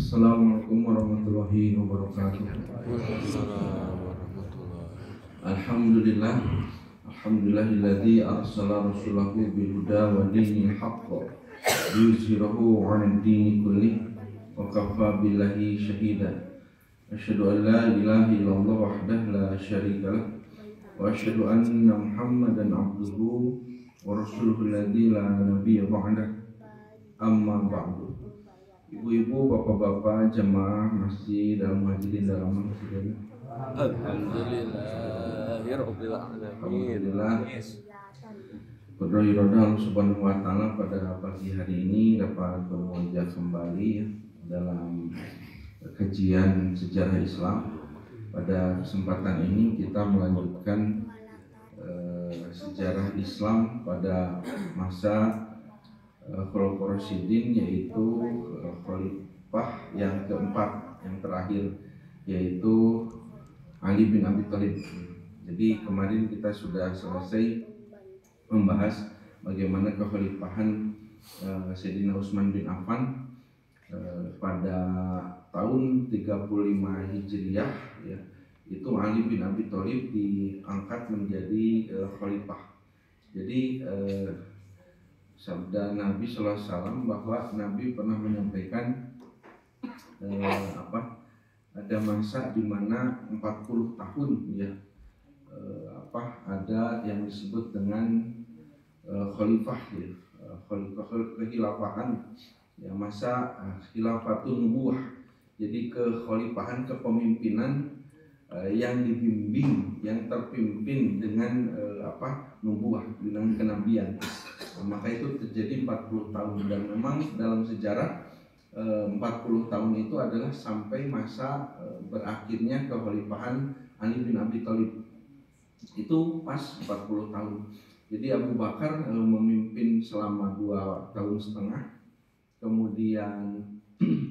Assalamualaikum warahmatullahi wabarakatuh. Alhamdulillah, alhamdulillahilladzi arsala rasulahu bil huda wa dinil haqq yuzhirahu 'alad dini kullih wa kafa billahi shahida. Asyhadu an la ilaha illallah wahdahu la syarika lah wa asyhadu anna Muhammadan 'abduhu wa rasuluhu alladzi la nabiyya ba'dah. Amma ba'du. Ibu-ibu, bapak-bapak, jemaah masjid al-muhajirin dalam masjid. Alhamdulillah. Berdoa Allah Subhanahu wa taala pada pagi hari ini dapat berwajah kembali dalam kajian sejarah Islam. Pada kesempatan ini kita melanjutkan sejarah Islam pada masa Khulafaur Rasyidin, yaitu khalifah yang keempat, yang terakhir, yaitu Ali bin Abi Thalib. Jadi kemarin kita sudah selesai membahas bagaimana kekhalifahan Sayyidina Utsman bin Affan pada tahun 35 Hijriah, ya. Itu Ali bin Abi Thalib diangkat menjadi khalifah. Jadi sabda Nabi SAW bahwa Nabi pernah menyampaikan ada masa di mana 40 tahun, ya, ada yang disebut dengan khalifah, ya, kekhilafahan, ya, masa khilafatun nubuwah. Jadi kekhalifahan, kepemimpinan yang dibimbing, yang terpimpin dengan nubuwah, dengan kenabian. Maka itu terjadi 40 tahun, dan memang dalam sejarah 40 tahun itu adalah sampai masa berakhirnya kekhalifahan Ali bin Abi Thalib. Itu pas 40 tahun. Jadi Abu Bakar memimpin selama 2 tahun setengah. Kemudian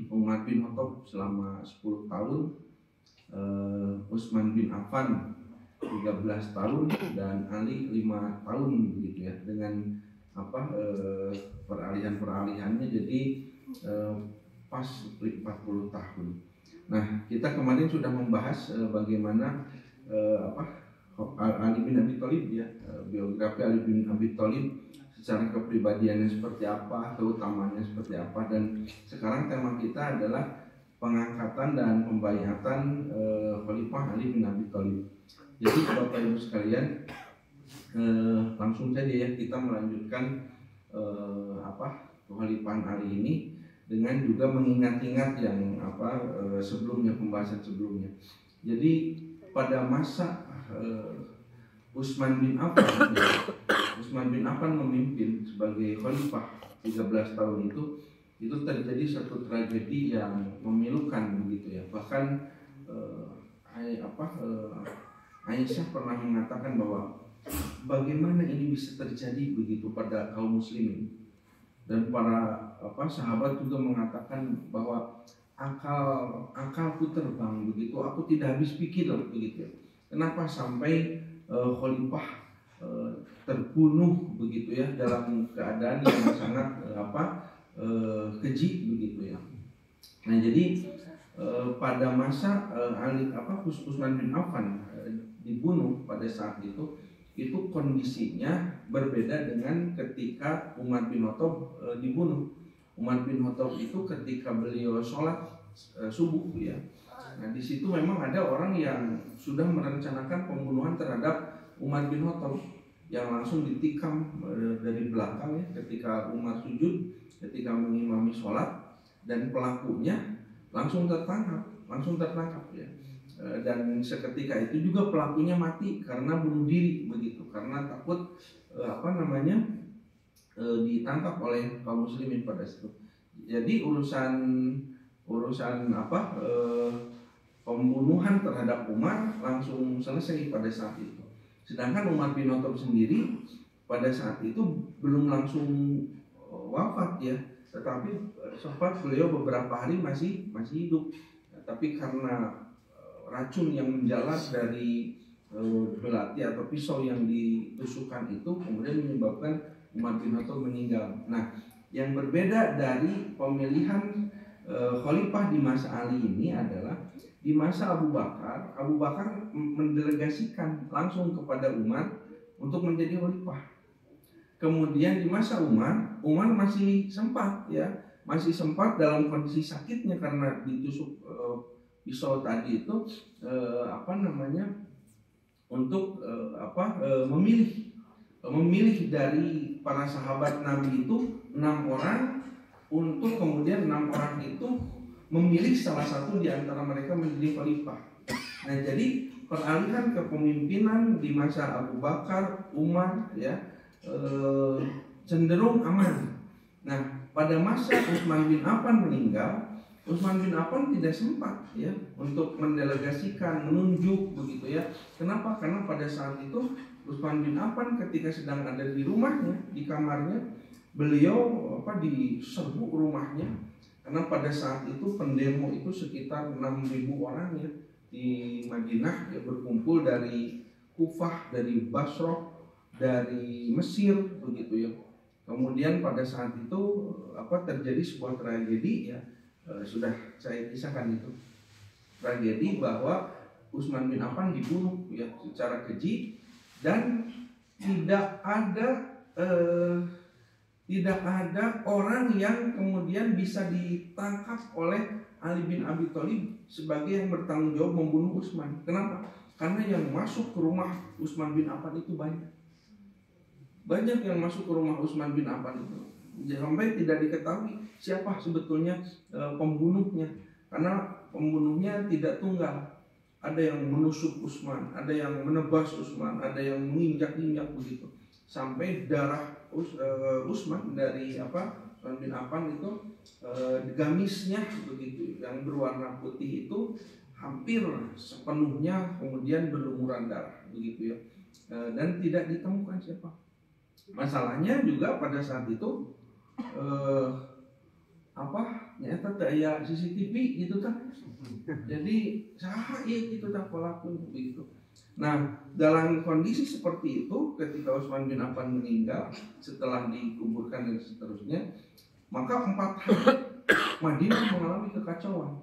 Umar bin Khattab selama 10 tahun, Utsman bin Affan 13 tahun, dan Ali 5 tahun begitu, ya, dengan peralihan-peralihannya. Jadi pas 40 tahun. Nah, kita kemarin sudah membahas bagaimana Ali bin Abi Thalib, ya, biografi Ali bin Abi Thalib secara kepribadiannya seperti apa, keutamaannya seperti apa, dan sekarang tema kita adalah pengangkatan dan pembaiatan Khalifah Ali bin Abi Thalib. Jadi Bapak Ibu sekalian, langsung saja, ya, kita melanjutkan kekhalifahan Ali ini dengan juga mengingat-ingat yang sebelumnya, pembahasan sebelumnya. Jadi pada masa Utsman bin Affan memimpin sebagai khalifah 13 tahun itu terjadi satu tragedi yang memilukan begitu, ya. Bahkan Aisyah pernah mengatakan bahwa bagaimana ini bisa terjadi begitu pada kaum muslimin, dan para sahabat juga mengatakan bahwa akalku terbang begitu, aku tidak habis pikir begitu, ya. Kenapa sampai khalifah terbunuh begitu, ya, dalam keadaan yang sangat keji begitu, ya. Nah, jadi pada masa Utsman bin Affan dibunuh pada saat itu kondisinya berbeda dengan ketika Umar bin Khattab dibunuh. Umar bin Khattab itu ketika beliau sholat subuh, ya. Nah, di situ memang ada orang yang sudah merencanakan pembunuhan terhadap Umar bin Khattab, yang langsung ditikam dari belakang, ya, ketika Umar sujud, ketika mengimami sholat, dan pelakunya langsung tertangkap, ya. Dan seketika itu juga pelakunya mati karena bunuh diri begitu, karena takut ditangkap oleh kaum muslimin pada situ. Jadi urusan pembunuhan terhadap Umar langsung selesai pada saat itu. Sedangkan Umar bin Khattab sendiri pada saat itu belum langsung wafat, ya, tetapi sempat beliau beberapa hari masih hidup. Tapi karena racun yang menjalar dari belati atau pisau yang ditusukkan itu kemudian menyebabkan Umar bin Khattab meninggal. Nah, yang berbeda dari pemilihan khalifah di masa Ali ini adalah di masa Abu Bakar mendelegasikan langsung kepada Umar untuk menjadi khalifah. Kemudian di masa Umar masih sempat dalam kondisi sakitnya karena ditusuk pisau tadi itu untuk memilih dari para sahabat Nabi itu 6 orang untuk kemudian 6 orang itu memilih salah satu di antara mereka menjadi khalifah. Nah, jadi peralihan kepemimpinan di masa Abu Bakar, Umar cenderung aman. Nah, pada masa Utsman bin Affan meninggal, Utsman bin Affan tidak sempat untuk mendelegasikan, menunjuk begitu ya. Kenapa? Karena pada saat itu Utsman bin Affan ketika sedang ada di rumahnya, di kamarnya, beliau diserbu rumahnya. Karena pada saat itu pendemo itu sekitar 6.000 orang di Madinah berkumpul dari Kufah, dari Basrah, dari Mesir begitu ya. Kemudian pada saat itu terjadi sebuah tragedi sudah saya kisahkan itu. Tragedi bahwa Utsman bin Affan dibunuh secara keji dan tidak ada orang yang kemudian bisa ditangkap oleh Ali bin Abi Thalib sebagai yang bertanggung jawab membunuh Utsman. Kenapa? Karena yang masuk ke rumah Utsman bin Affan itu banyak yang masuk ke rumah Utsman bin Affan itu sampai tidak diketahui siapa sebetulnya pembunuhnya, karena pembunuhnya tidak tunggal. Ada yang menusuk Utsman, ada yang menebas Utsman, ada yang menginjak-injak begitu sampai darah Utsman dari Utsman bin Affan itu gamisnya begitu yang berwarna putih itu hampir sepenuhnya kemudian berlumuran darah begitu ya, dan tidak ditemukan siapa. Masalahnya juga pada saat itu nyata daya CCTV gitu kan, jadi gitu tak pelaku begitu. Nah, dalam kondisi seperti itu ketika Utsman bin Affan meninggal setelah dikuburkan dan seterusnya, maka 4 hari Madinah mengalami kekacauan.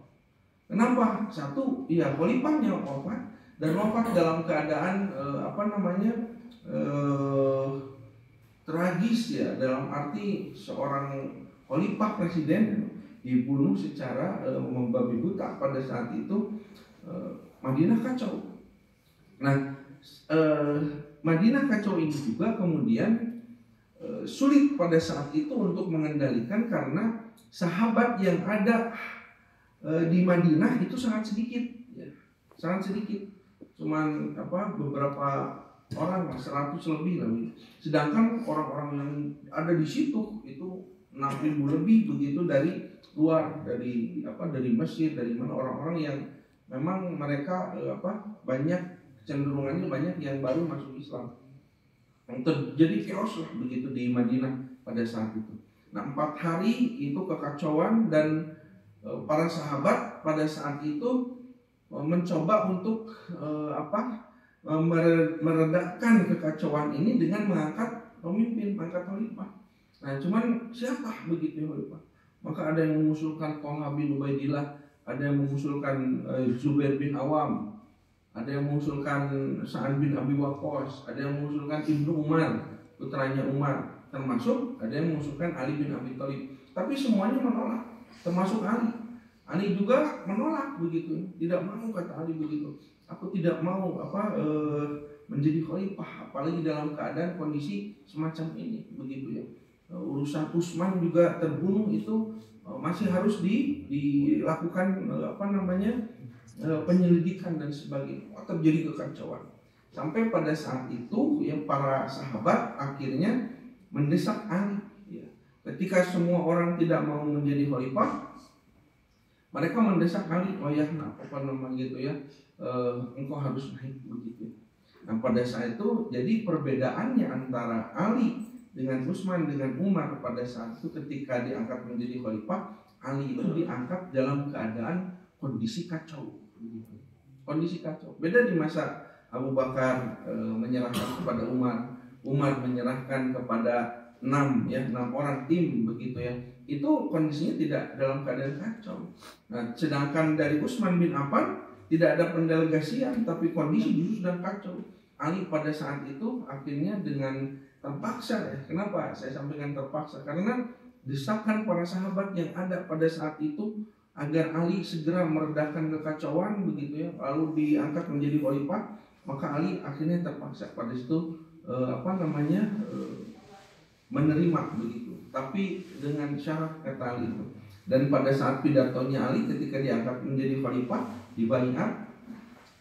Kenapa? Satu, khalifahnya wafat dan wafat dalam keadaan tragis dalam arti seorang khalifah presiden dibunuh secara membabi buta. Pada saat itu Madinah kacau. Nah, Madinah kacau ini juga kemudian sulit pada saat itu untuk mengendalikan karena sahabat yang ada di Madinah itu sangat sedikit, cuman beberapa orang, 100 lebih lah. Sedangkan orang-orang yang ada di situ itu 6.000 lebih begitu dari luar, dari Mesir, dari mana, orang-orang yang memang mereka cenderungannya banyak yang baru masuk Islam. Terjadi chaos lah begitu di Madinah pada saat itu. Nah, 4 hari itu kekacauan dan para sahabat pada saat itu mencoba untuk meredakan kekacauan ini dengan mengangkat pemimpin, mengangkat khalifah. Nah, cuman siapa begitu khalifah? Maka ada yang mengusulkan Talha bin Ubaidillah, ada yang mengusulkan Zubair bin Awam, ada yang mengusulkan Sa'ad bin Abi Waqqas, ada yang mengusulkan Ibnu Umar, putranya Umar, termasuk ada yang mengusulkan Ali bin Abi Thalib. Tapi semuanya menolak, termasuk Ali. Ali juga menolak begitu, tidak mau, kata Ali begitu. Aku tidak mau menjadi khalifah, apalagi dalam keadaan kondisi semacam ini begitu ya. Urusan Utsman juga terbunuh itu masih harus dilakukan penyelidikan dan sebagainya. Terjadi kekacauan sampai pada saat itu para sahabat akhirnya mendesak Ali. Ketika semua orang tidak mau menjadi khalifah, mereka mendesak Ali, engkau harus naik begitu. Nah, pada saat itu jadi perbedaannya antara Ali dengan Utsman dengan Umar pada saat itu ketika diangkat menjadi khalifah, Ali itu diangkat dalam keadaan kondisi kacau. Kondisi kacau. Beda di masa Abu Bakar menyerahkan kepada Umar menyerahkan kepada 6 orang tim begitu ya. itu kondisinya tidak dalam keadaan kacau. Nah, sedangkan dari Utsman bin Affan tidak ada pendelegasian, tapi kondisi justru sedang kacau. Ali pada saat itu akhirnya dengan terpaksa, ya. Kenapa saya sampaikan terpaksa? Karena desakan para sahabat yang ada pada saat itu agar Ali segera meredakan kekacauan begitu ya, lalu diangkat menjadi khalifah, maka Ali akhirnya terpaksa pada situ menerima begitu. Tapi dengan syarat, kata Ali itu. Dan pada saat pidatonya Ali ketika diangkat menjadi khalifah di Bai'ah,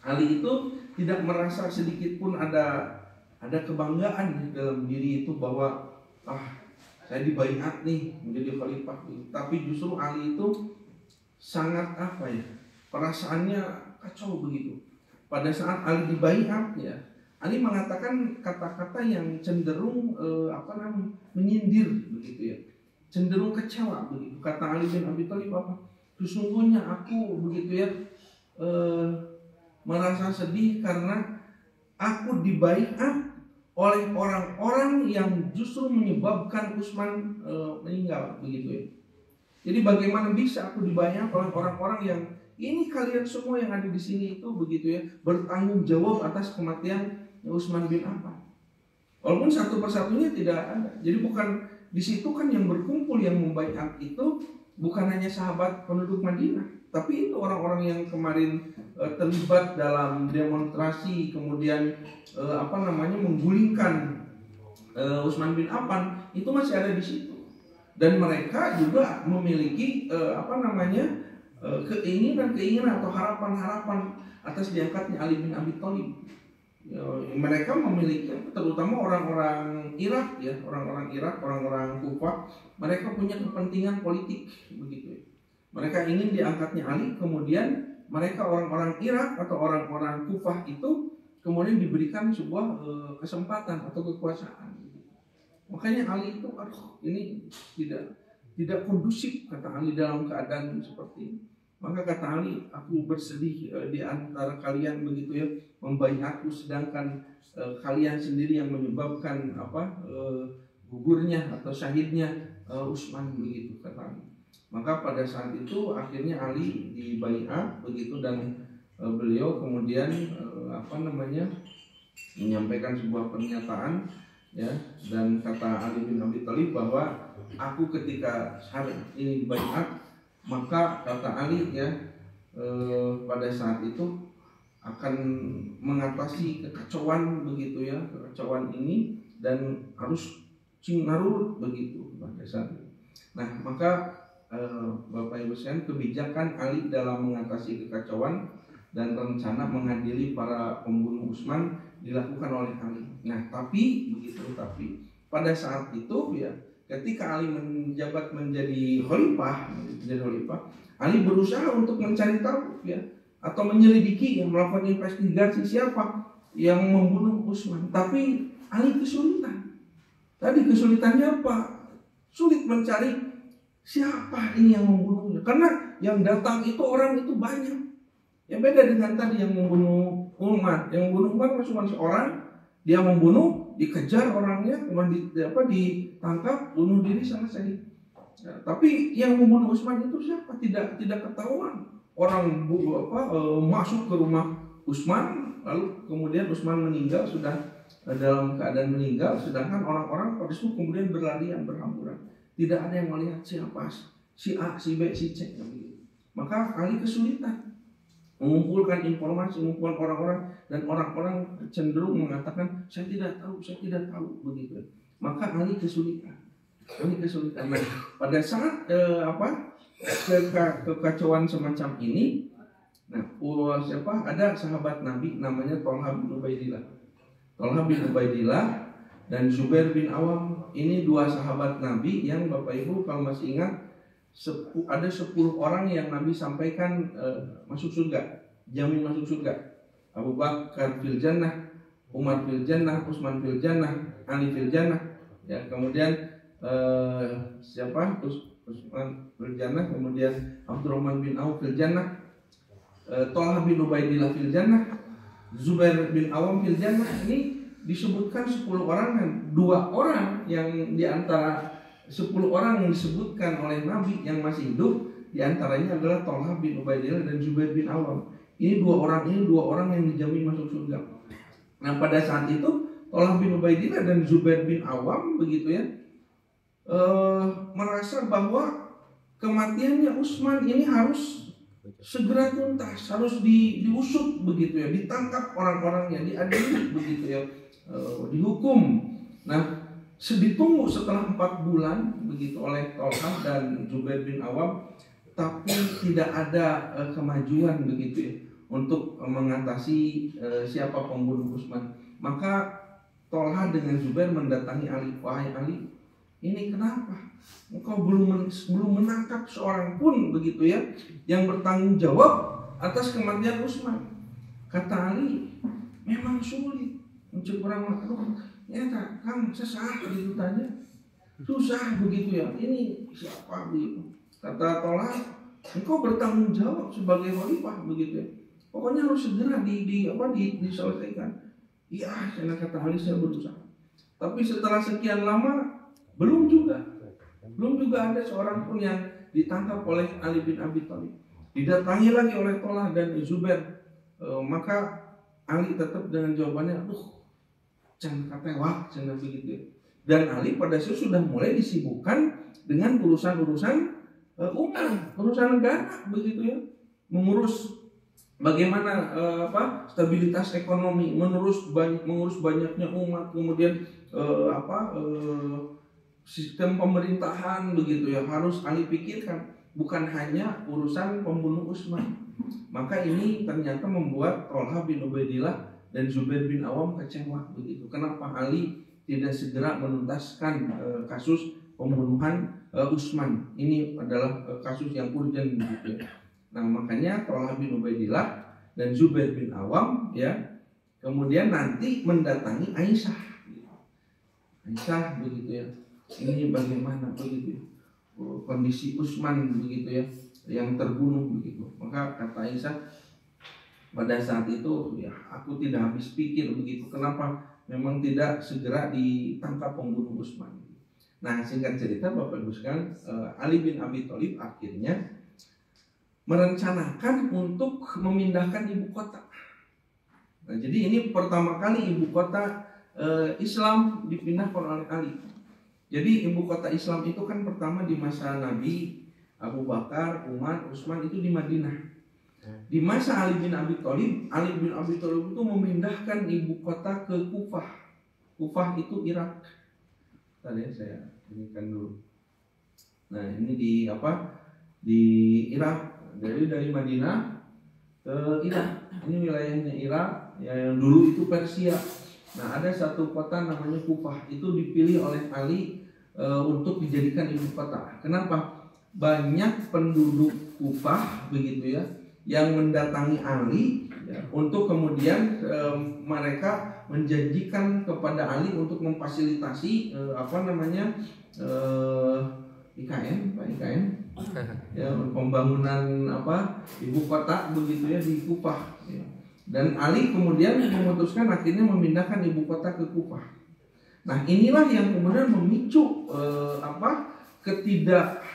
Ali itu tidak merasa sedikit pun ada kebanggaan di dalam diri itu bahwa saya di Bai'ah nih menjadi khalifah. Tapi justru Ali itu sangat perasaannya kacau begitu. Pada saat Ali di Bai'ah, ya, Ali mengatakan kata-kata yang cenderung menyindir begitu ya, cenderung kecewa begitu. Kata Ali bin Abi Thalib sesungguhnya aku begitu ya merasa sedih karena aku dibaiat oleh orang-orang yang justru menyebabkan Utsman meninggal begitu ya. Jadi bagaimana bisa aku dibaiat oleh orang-orang yang ini kalian semua yang ada di sini itu begitu ya bertanggung jawab atas kematian Utsman bin Affan. Walaupun satu persatunya tidak ada. Jadi bukan di situ kan yang berkumpul yang membaiat itu bukan hanya sahabat penduduk Madinah, tapi itu orang-orang yang kemarin terlibat dalam demonstrasi kemudian menggulingkan Utsman bin Affan itu masih ada di situ. Dan mereka juga memiliki keinginan atau harapan-harapan atas diangkatnya Ali bin Abi Thalib. Mereka memiliki, terutama orang-orang Irak ya, orang-orang Kufah, mereka punya kepentingan politik begitu ya. Mereka ingin diangkatnya Ali, kemudian mereka orang-orang Irak atau orang-orang Kufah itu kemudian diberikan sebuah kesempatan atau kekuasaan. Makanya Ali itu ini tidak kondusif, kata Ali, dalam keadaan seperti ini. Maka kata Ali, aku bersedih di antara kalian begitu ya membaiatku, sedangkan kalian sendiri yang menyebabkan gugurnya atau syahidnya Utsman begitu, kata Ali. Maka pada saat itu akhirnya Ali dibaiat begitu dan beliau kemudian menyampaikan sebuah pernyataan ya, dan kata Ali bin Abi Thalib bahwa aku ketika hari ini dibaiat, maka kata Ali ya pada saat itu akan mengatasi kekacauan begitu ya, kekacauan ini, dan harus cinarut begitu pada saat itu. Nah maka Bapak Ibu sekalian, kebijakan Ali dalam mengatasi kekacauan dan rencana mengadili para pembunuh Utsman dilakukan oleh Ali. Nah tapi pada saat itu ya, ketika Ali menjabat menjadi khalifah, Ali berusaha untuk mencari tahu ya, atau menyelidiki, yang melakukan investigasi siapa yang membunuh Utsman. Tapi Ali kesulitan. Tadi kesulitannya apa? Sulit mencari siapa ini yang membunuhnya, karena yang datang itu orang itu banyak. Ya beda dengan tadi yang membunuh Umar. Yang membunuh Umar cuma seorang, dia membunuh, dikejar orangnya, kemudian ditangkap, bunuh diri, selesai. Ya, tapi yang membunuh Utsman itu siapa? Tidak ketahuan. Orang masuk ke rumah Utsman, lalu kemudian Utsman meninggal, sudah dalam keadaan meninggal, sedangkan orang-orang pada itu kemudian berlarian, berhamburan. Tidak ada yang melihat siapa si A, si B, si C. Maka Ali kesulitan mengumpulkan informasi, mengumpulkan orang-orang, dan orang-orang cenderung mengatakan saya tidak tahu begitu. Maka Ali kesulitan. Nah, pada saat kekacauan semacam ini, ada sahabat Nabi namanya Thalhah bin Ubaidillah dan Zubair bin Awam. Ini dua sahabat Nabi yang Bapak Ibu kalau masih ingat, ada 10 orang yang Nabi sampaikan masuk surga, jamin masuk surga. Abu Bakar fil jannah, Umar fil jannah, Utsman fil jannah, Ali fil jannah. Ya, kemudian Utsman fil jannah, kemudian Abdurrahman bin Auf fil jannah, Thalhah bin Ubaidillah fil jannah, Zubair bin Awam fil jannah. Ini disebutkan 10 orang, dan 2 orang yang diantara 10 orang yang disebutkan oleh Nabi yang masih hidup, diantaranya adalah Thalhah bin Ubaidillah dan Zubair bin Awam. Ini dua orang yang dijamin masuk surga. Nah pada saat itu Thalhah bin Ubaidillah dan Zubair bin Awam begitu ya, merasa bahwa kematiannya Utsman ini harus segera tuntas, harus diusut begitu ya, ditangkap orang-orangnya, diadili begitu ya, dihukum. Nah ditunggu setelah 4 bulan begitu oleh Thalhah dan Zubair bin Awam, tapi tidak ada kemajuan begitu ya untuk mengatasi siapa pembunuh Utsman. Maka Thalhah dengan Zubair mendatangi Ali, wahai Ali, ini kenapa engkau belum menangkap seorang pun begitu ya yang bertanggung jawab atas kematian Utsman? Kata Ali, memang sulit mencuri orang. Ya tak, Kang, sesah begitu tanya, susah begitu ya. Ini siapa begitu? Kata Thalhah, engkau bertanggung jawab sebagai khalifah begitu ya. Pokoknya harus segera diselesaikan. Iya, karena kata Ali, saya berusaha. Tapi setelah sekian lama belum juga ada seorang pun yang ditangkap oleh Ali bin Abi Thalib. Didatangi lagi oleh Thalhah dan Zubair. Maka Ali tetap dengan jawabannya, aduh, jangan katewak, jangan begitu. Dan Ali pada saat sudah mulai disibukkan dengan urusan-urusan umat, urusan negara begitu ya, mengurus bagaimana stabilitas ekonomi, mengurus banyaknya umat, kemudian sistem pemerintahan begitu ya, harus Ali pikirkan, bukan hanya urusan pembunuh Utsman. Maka ini ternyata membuat Thalhah bin Ubaidillah dan Zubair bin Awam kecewa begitu. Kenapa Ali tidak segera menuntaskan kasus pembunuhan Utsman? Ini adalah kasus yang urgent begitu ya. Nah makanya Thalhah bin Ubaidillah dan Zubair bin Awam ya kemudian nanti mendatangi Aisyah. Aisyah begitu ya. Ini bagaimana begitu ya, kondisi Utsman begitu ya yang terbunuh begitu. Maka kata Aisyah, pada saat itu ya aku tidak habis pikir begitu, kenapa memang tidak segera ditangkap pembunuh Utsman. Nah singkat cerita Bapak Ibu sekalian, Ali bin Abi Thalib akhirnya merencanakan untuk memindahkan ibu kota. Nah, jadi ini pertama kali ibu kota Islam dipindahkan oleh Ali. Jadi ibu kota Islam itu kan pertama di masa Nabi, Abu Bakar, Umar, Utsman itu di Madinah. Di masa Ali bin Abi Thalib itu memindahkan ibu kota ke Kufah. Kufah itu Irak. Tadi saya berikan dulu. Nah ini di Irak, dari Madinah ke Irak. Ini wilayahnya Irak yang dulu itu Persia. Nah ada satu kota namanya Kufah, itu dipilih oleh Ali untuk dijadikan ibu kota. Kenapa? Banyak penduduk Kufah begitu ya yang mendatangi Ali ya, untuk kemudian mereka menjanjikan kepada Ali untuk memfasilitasi IKN ya, pembangunan ibu kota begitu ya di Kufah ya. Dan Ali kemudian memutuskan akhirnya memindahkan ibu kota ke Kufah. Nah inilah yang kemudian memicu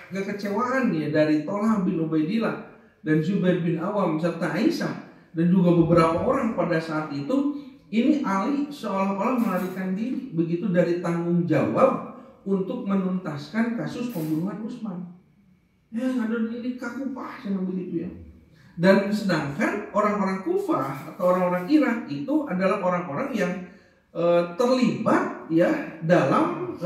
kekecewaan ya dari Thalhah bin Ubaidillah dan Zubair bin Awam serta Aisyah dan juga beberapa orang pada saat itu. Ini Ali seolah-olah melarikan diri begitu dari tanggung jawab untuk menuntaskan kasus pembunuhan Utsman. Ya ada di Kufah sama begitu ya. Dan sedangkan orang-orang Kufah atau orang-orang Irak itu adalah orang-orang yang terlibat ya dalam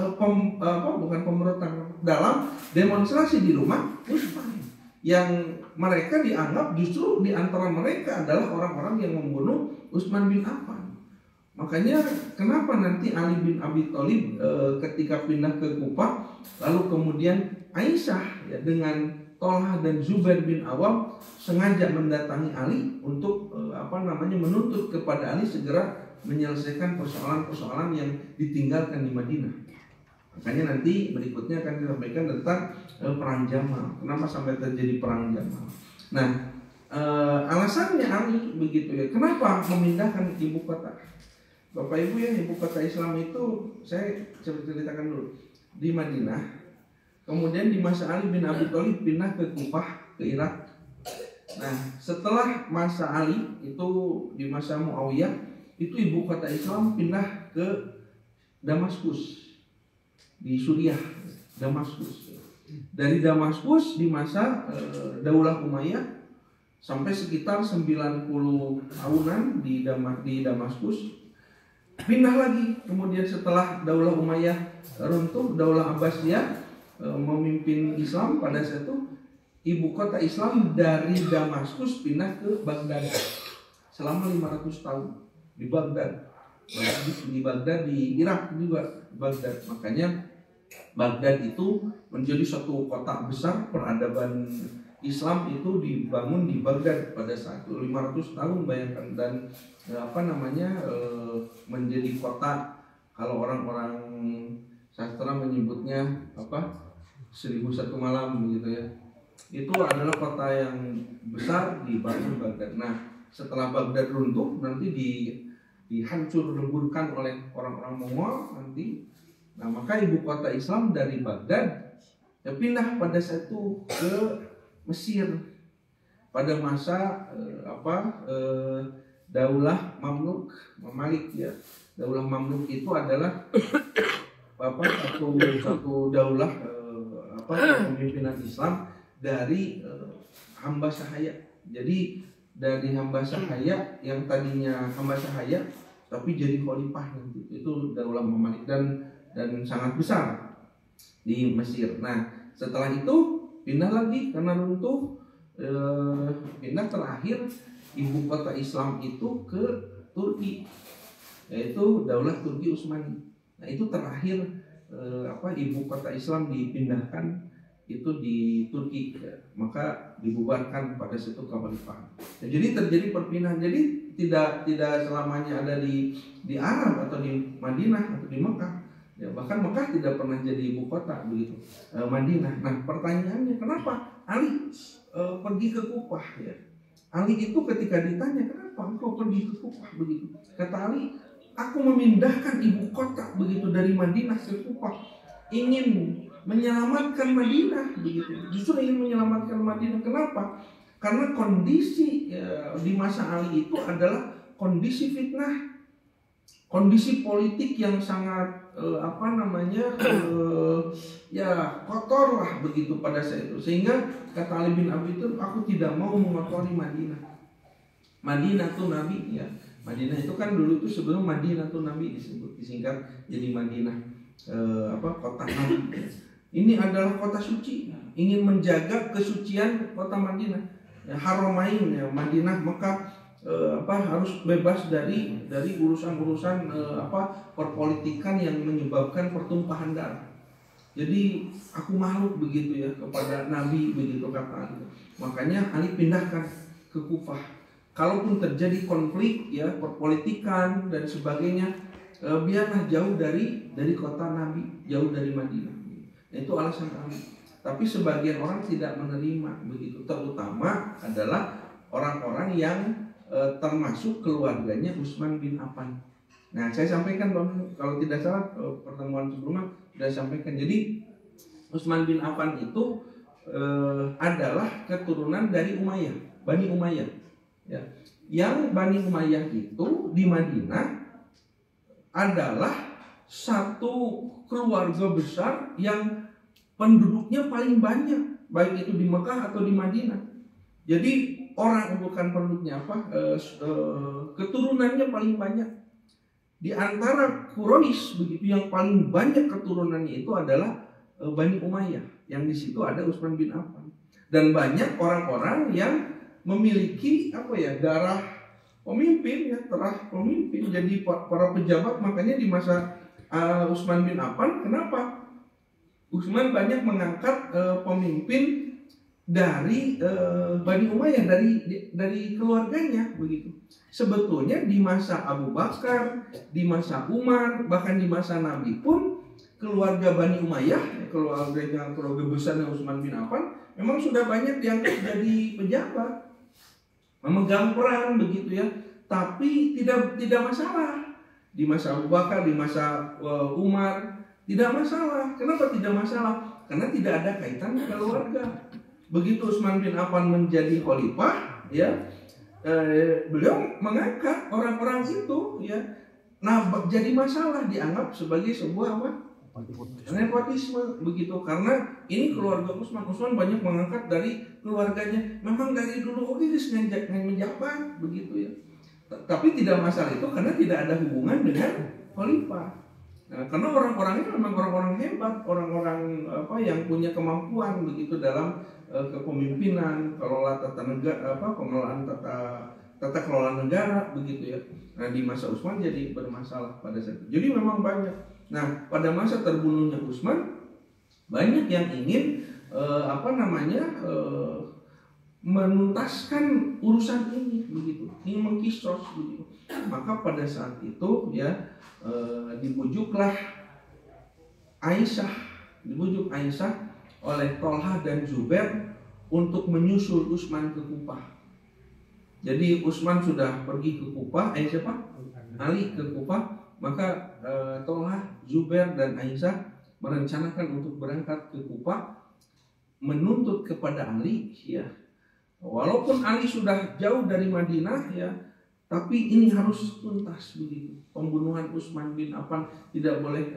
dalam demonstrasi di rumah Utsman, yang mereka dianggap justru di antara mereka adalah orang-orang yang membunuh Utsman bin Affan. Makanya kenapa nanti Ali bin Abi Thalib ketika pindah ke Kufah, lalu kemudian Aisyah ya, dengan Thalhah dan Zubair bin Awam sengaja mendatangi Ali untuk menuntut kepada Ali segera menyelesaikan persoalan-persoalan yang ditinggalkan di Madinah. Makanya nanti berikutnya akan disampaikan tentang perang Jamal. Kenapa sampai terjadi perang Jamal? Nah, alasannya Ali begitu ya. Kenapa memindahkan ibu kota? Bapak Ibu ya, ibu kota Islam itu saya ceritakan dulu. Di Madinah Kemudian di masa Ali bin Abi Thalib pindah ke Kufah, ke Irak. Nah, setelah masa Ali itu di masa Muawiyah itu ibu kota Islam pindah ke Damaskus di Suriah, Damaskus. Dari Damaskus di masa Daulah Umayyah sampai sekitar 90 tahunan di Damaskus. Pindah lagi, kemudian setelah Daulah Umayyah runtuh, Daulah Abbasiyah memimpin Islam pada saat itu. Ibu kota Islam dari Damaskus pindah ke Baghdad selama 500 tahun di Baghdad. Di Baghdad, di Irak juga Baghdad. Makanya Baghdad itu menjadi suatu kota besar, peradaban Islam itu dibangun di Baghdad pada saat itu 500 tahun, bayangkan. Dan menjadi kota, kalau orang-orang sastra menyebutnya 1001 malam begitu ya. Itu adalah kota yang besar dibangun Baghdad. Nah, setelah Baghdad runtuh nanti dihancur leburkan oleh orang-orang Mongol nanti. Nah, maka ibu kota Islam dari Baghdad pindah pada saat itu ke Mesir pada masa Daulah Mamluk ya. Daulah Mamluk itu adalah satu daulah pemimpinan Islam dari hamba sahaya. Jadi dari hamba sahaya yang tadinya hamba sahaya tapi jadi khalifah nanti. Itu Daulah Mamalik dan sangat besar di Mesir. Nah, setelah itu pindah lagi karena runtuh, pindah terakhir ibu kota Islam itu ke Turki, yaitu Daulah Turki Utsmani. Nah, itu terakhir ibu kota Islam dipindahkan itu di Turki ya. Maka dibubarkan pada situ kekhalifahan. Nah, jadi terjadi perpindahan. Jadi tidak selamanya ada di Arab atau di Madinah atau di Mekah. Ya, bahkan Mekah tidak pernah jadi ibu kota begitu. Madinah. Nah, pertanyaannya kenapa Ali pergi ke Kufah ya? Ali itu ketika ditanya kenapa engkau pergi ke Kufah begitu? Kata Ali, aku memindahkan ibu kota begitu dari Madinah ke Kufah, ingin menyelamatkan Madinah begitu. Justru ingin menyelamatkan Madinah. Kenapa? Karena kondisi di masa Ali itu adalah kondisi fitnah, kondisi politik yang sangat kotor lah begitu pada saat itu. Sehingga kata Ali bin Abi Thalib, aku tidak mau mengotori Madinah. Madinah tuh Nabi ya. Madinah itu kan dulu itu sebelum Madinah tuh Nabi disingkat jadi Madinah, kota Nabi. Ini adalah kota suci, ingin menjaga kesucian kota Madinah. Ya, Haramain ya, Madinah, Mekah harus bebas dari urusan-urusan perpolitikan yang menyebabkan pertumpahan darah. Jadi aku makhluk begitu ya kepada Nabi begitu kata Ali. Makanya Ali pindahkan ke Kufah. Kalaupun terjadi konflik ya perpolitikan dan sebagainya, biarlah jauh dari kota Nabi, jauh dari Madinah. Itu alasan Ali. Tapi sebagian orang tidak menerima begitu, terutama adalah orang-orang yang termasuk keluarganya Utsman bin Affan. Nah, saya sampaikan kalau tidak salah pertemuan sebelumnya sudah sampaikan. Jadi Utsman bin Affan itu adalah keturunan dari Umayyah, Bani Umayyah. Ya. Yang Bani Umayyah itu di Madinah adalah satu keluarga besar yang penduduknya paling banyak, baik itu di Mekah atau di Madinah. Jadi orang bukan penduduknya keturunannya paling banyak. Di antara Quraisy begitu yang paling banyak keturunannya itu adalah Bani Umayyah, yang di situ ada Utsman bin Affan. Dan banyak orang-orang yang memiliki darah pemimpin ya, terah pemimpin, jadi para pejabat. Makanya di masa Utsman bin Affan, kenapa Utsman banyak mengangkat pemimpin dari Bani Umayyah, dari keluarganya begitu. Sebetulnya di masa Abu Bakar, di masa Umar, bahkan di masa Nabi pun keluarga Bani Umayyah, keluarga besar Utsman bin Affan memang sudah banyak yang jadi pejabat, memegang peran begitu ya. Tapi tidak masalah di masa Abu Bakar, di masa Umar tidak masalah. Kenapa tidak masalah? karena tidak ada kaitan keluarga. Begitu Utsman bin Affan menjadi khalifah, ya, beliau mengangkat orang-orang itu, ya. Nah, jadi masalah, dianggap sebagai sebuah apa? Nepotisme, begitu. Karena ini keluarga Utsman banyak mengangkat dari keluarganya. Memang dari dulu oke menjabat, begitu ya. Tapi tidak masalah itu karena tidak ada hubungan dengan khalifah. Nah, karena orang-orang ini memang orang-orang hebat, orang-orang apa yang punya kemampuan begitu dalam kepemimpinan, kelola tata negara, pengelolaan tata kelola negara, begitu ya. Nah, di masa Utsman jadi bermasalah pada saat itu. Jadi memang banyak. Nah, pada masa terbunuhnya Utsman, banyak yang ingin menuntaskan urusan ini, begitu, ingin mengkisos, begitu. Maka pada saat itu, ya, dibujuklah dibujuk Aisyah oleh Tolha dan Zubair untuk menyusul Utsman ke Kufah. Jadi Utsman sudah pergi ke Kufah, Ali ke Kufah, maka Tolha, Zubair dan Aisyah merencanakan untuk berangkat ke Kufah, menuntut kepada Ali, ya, walaupun Ali sudah jauh dari Madinah, ya, tapi ini harus tuntas, begitu. Pembunuhan Utsman bin Affan tidak boleh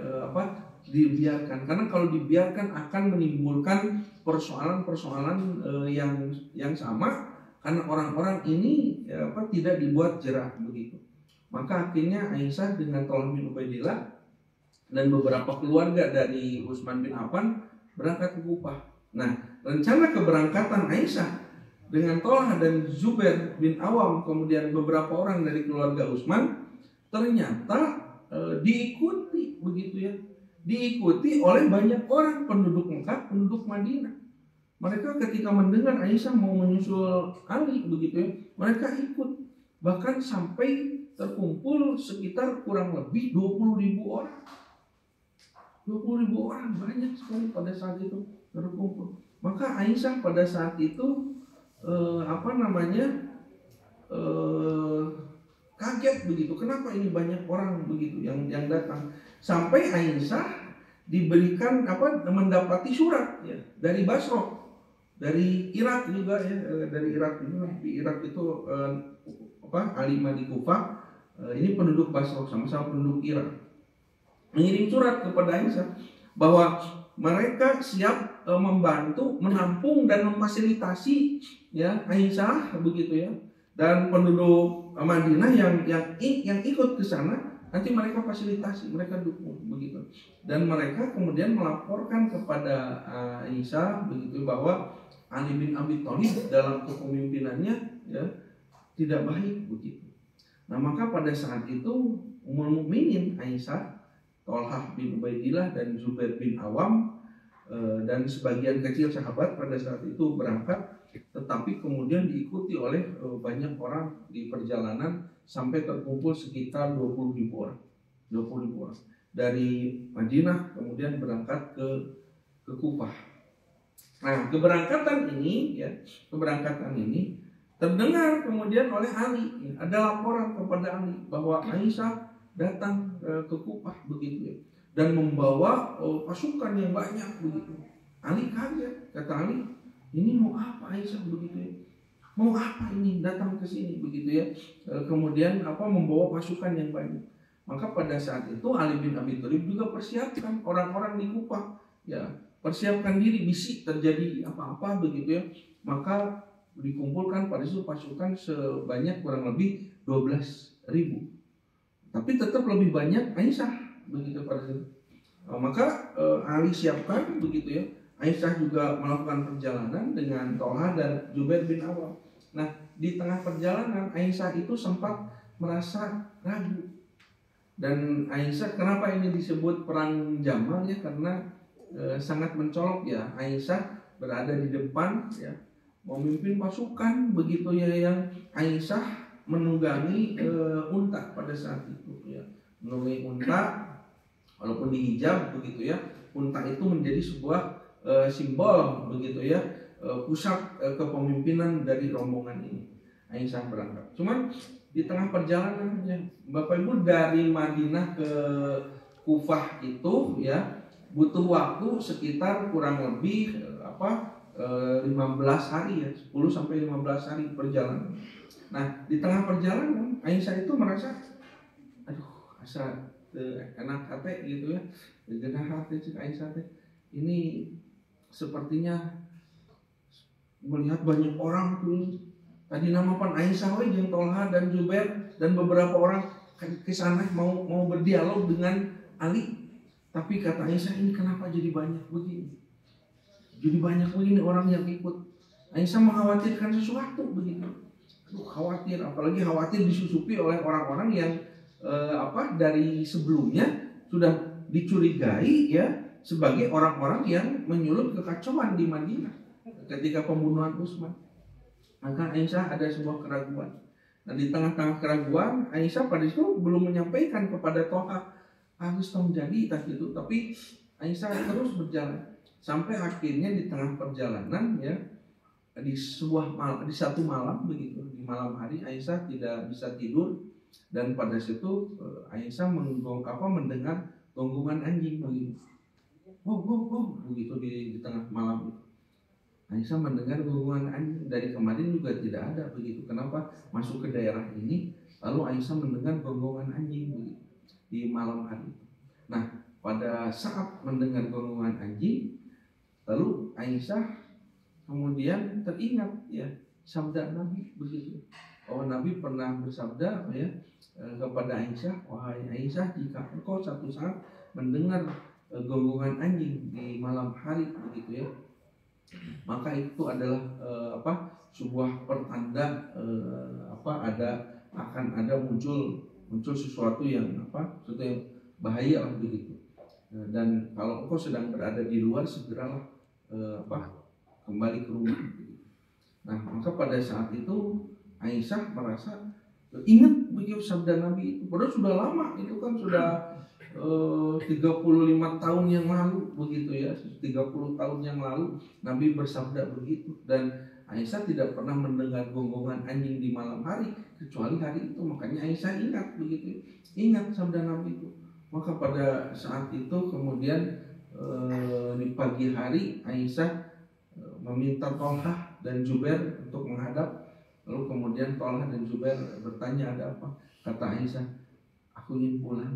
dibiarkan, karena kalau dibiarkan akan menimbulkan persoalan-persoalan yang sama, karena orang-orang ini tidak dibuat jerah, begitu. Maka akhirnya Aisyah dengan Tolha bin Ubaidillah dan beberapa keluarga dari Utsman bin Affan berangkat ke Kufah. Nah, rencana keberangkatan Aisyah dengan Tolha dan Zubair bin Awam, kemudian beberapa orang dari keluarga Utsman, ternyata diikuti, begitu ya, diikuti oleh banyak orang penduduk Mekah, penduduk Madinah. Mereka ketika mendengar Aisyah mau menyusul Ali, begitu ya, mereka ikut, bahkan sampai terkumpul sekitar kurang lebih 20.000 orang. 20.000 orang, banyak sekali pada saat itu terkumpul. Maka Aisyah pada saat itu kaget, begitu. Kenapa ini banyak orang, begitu yang datang? Sampai Aisyah diberikan mendapati surat, ya, dari Basra, dari Irak juga, ya, dari Irak itu. Di Irak itu Alimah di Kufah, ini penduduk Basra, sama-sama penduduk Irak, mengirim surat kepada Aisyah bahwa mereka siap membantu, menampung dan memfasilitasi, ya, Aisyah, begitu ya, dan penduduk Madinah yang ikut ke sana, nanti mereka fasilitasi, mereka dukung, begitu. Dan mereka kemudian melaporkan kepada Aisyah, begitu, bahwa Ali bin Abi Thalib dalam kepemimpinannya, ya, tidak baik, begitu. Nah, maka pada saat itu Ummul Mukminin Aisyah, Tolha bin Ubaidillah dan Zubair bin Awam dan sebagian kecil sahabat pada saat itu berangkat, tetapi kemudian diikuti oleh banyak orang di perjalanan sampai terkumpul sekitar 20.000 orang. 20.000 orang dari Madinah kemudian berangkat ke Kufah. Nah, keberangkatan ini terdengar kemudian oleh Ali. Ada laporan kepada Ali bahwa Aisyah datang ke Kufah, begitu ya, dan membawa pasukan yang banyak, begitu. Ali kaget, kata Ali, ini mau apa Aisyah, begitu ya? Mau apa ini datang ke sini, begitu ya? Kemudian membawa pasukan yang banyak. Maka pada saat itu Ali bin Abi Thalib juga persiapkan orang-orang di Kufah, ya, persiapkan diri bisik terjadi apa-apa, begitu ya. Maka dikumpulkan pada itu pasukan sebanyak kurang lebih 12.000. Tapi tetap lebih banyak Aisyah, begitu pada itu. Maka Ali siapkan, begitu ya. Aisyah juga melakukan perjalanan dengan Tolha dan Zubair bin Awam. Nah, di tengah perjalanan Aisyah itu sempat merasa ragu. Dan Aisyah, kenapa ini disebut perang Jamal, ya, karena sangat mencolok, ya. Aisyah berada di depan, ya, memimpin pasukan, begitu ya, yang Aisyah menunggangi unta pada saat itu, ya, menunggangi unta, walaupun dihijab, begitu ya, unta itu menjadi sebuah simbol, begitu ya, pusat kepemimpinan dari rombongan ini. Aisyah berangkat. Cuman di tengah perjalanannya, Bapak Ibu, dari Madinah ke Kufah itu, ya, butuh waktu sekitar kurang lebih 15 hari ya, 10 sampai 15 hari perjalanan. Nah, di tengah perjalanan Aisyah itu merasa aduh, asa enak hati gitu ya. Genah hati cik Aisyah teh. Ini sepertinya melihat banyak orang tuh. Tadi nama pan Aisyah we jeung Tolha dan Zubair dan beberapa orang ke sana mau berdialog dengan Ali. Tapi kata Aisyah, ini kenapa jadi banyak begini? Jadi banyak begini orang yang ikut. Aisyah mengkhawatirkan sesuatu begitu. Aduh, khawatir, apalagi khawatir disusupi oleh orang-orang yang dari sebelumnya sudah dicurigai ya sebagai orang-orang yang menyulut kekacauan di Madinah ketika pembunuhan Utsman. Maka Aisyah ada sebuah keraguan. Nah, di tengah-tengah keraguan, Aisyah pada itu belum menyampaikan kepada Tolha harus menjadi itu, tapi Aisyah terus berjalan sampai akhirnya di tengah perjalanan ya di satu malam begitu, di malam hari Aisyah tidak bisa tidur dan pada situ Aisyah mendengar gonggongan anjing begitu. Oh, begitu di tengah malam itu. Aisyah mendengar gonggongan anjing, dari kemarin juga tidak ada begitu. Kenapa masuk ke daerah ini? Lalu Aisyah mendengar gonggongan anjing begitu di malam hari. Nah, pada saat mendengar gonggongan anjing, lalu Aisyah kemudian teringat ya sabda Nabi begitu. Oh, Nabi pernah bersabda ya kepada Aisyah, wahai Aisyah, jika engkau satu saat mendengar gonggongan anjing di malam hari begitu ya, maka itu adalah sebuah pertanda akan ada muncul sesuatu yang bahaya lah begitu. Dan kalau engkau sedang berada di luar, segeralah kembali ke rumah. Nah, maka pada saat itu Aisyah merasa ingat begitu sabda Nabi itu. Padahal sudah lama, itu kan sudah 35 tahun yang lalu begitu ya, 30 tahun yang lalu Nabi bersabda begitu. Dan Aisyah tidak pernah mendengar gonggongan anjing di malam hari kecuali hari itu. Makanya Aisyah ingat begitu, ingat sabda Nabi itu. Maka pada saat itu kemudian di pagi hari Aisyah meminta Tolha dan Zubair untuk menghadap. Lalu kemudian Tolha dan Zubair bertanya, ada apa? Kata Aisyah, aku ingin pulang.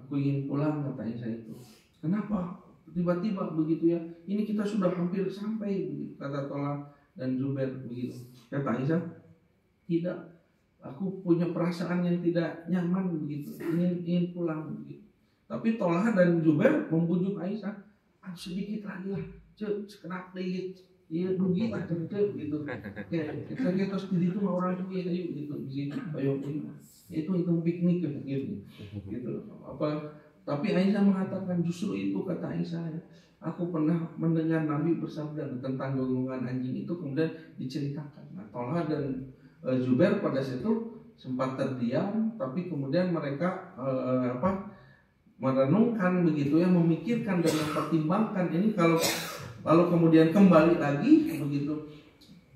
Aku ingin pulang, kata Aisyah itu. Kenapa? Tiba-tiba begitu ya. Ini kita sudah hampir sampai begitu, kata Tolha dan Zubair begitu. Kata Aisyah, tidak. Aku punya perasaan yang tidak nyaman begitu. Ingin pulang begitu. Tapi Tolha dan Zubair membujuk Aisyah, sedikit lagi lah, sekenap dikit. Iya begitu gitu. Kita terus di situ orang juga gitu di sini. Ayo itu piknik gitu. Tapi Aisyah mengatakan justru itu, kata Aisyah, aku pernah mendengar Nabi bersabda tentang gonggongan anjing itu, kemudian diceritakan. Nah, Tolha dan Zubair pada situ sempat terdiam, tapi kemudian mereka merenungkan begitu ya, memikirkan dan mempertimbangkan ini kalau lalu kemudian kembali lagi begitu,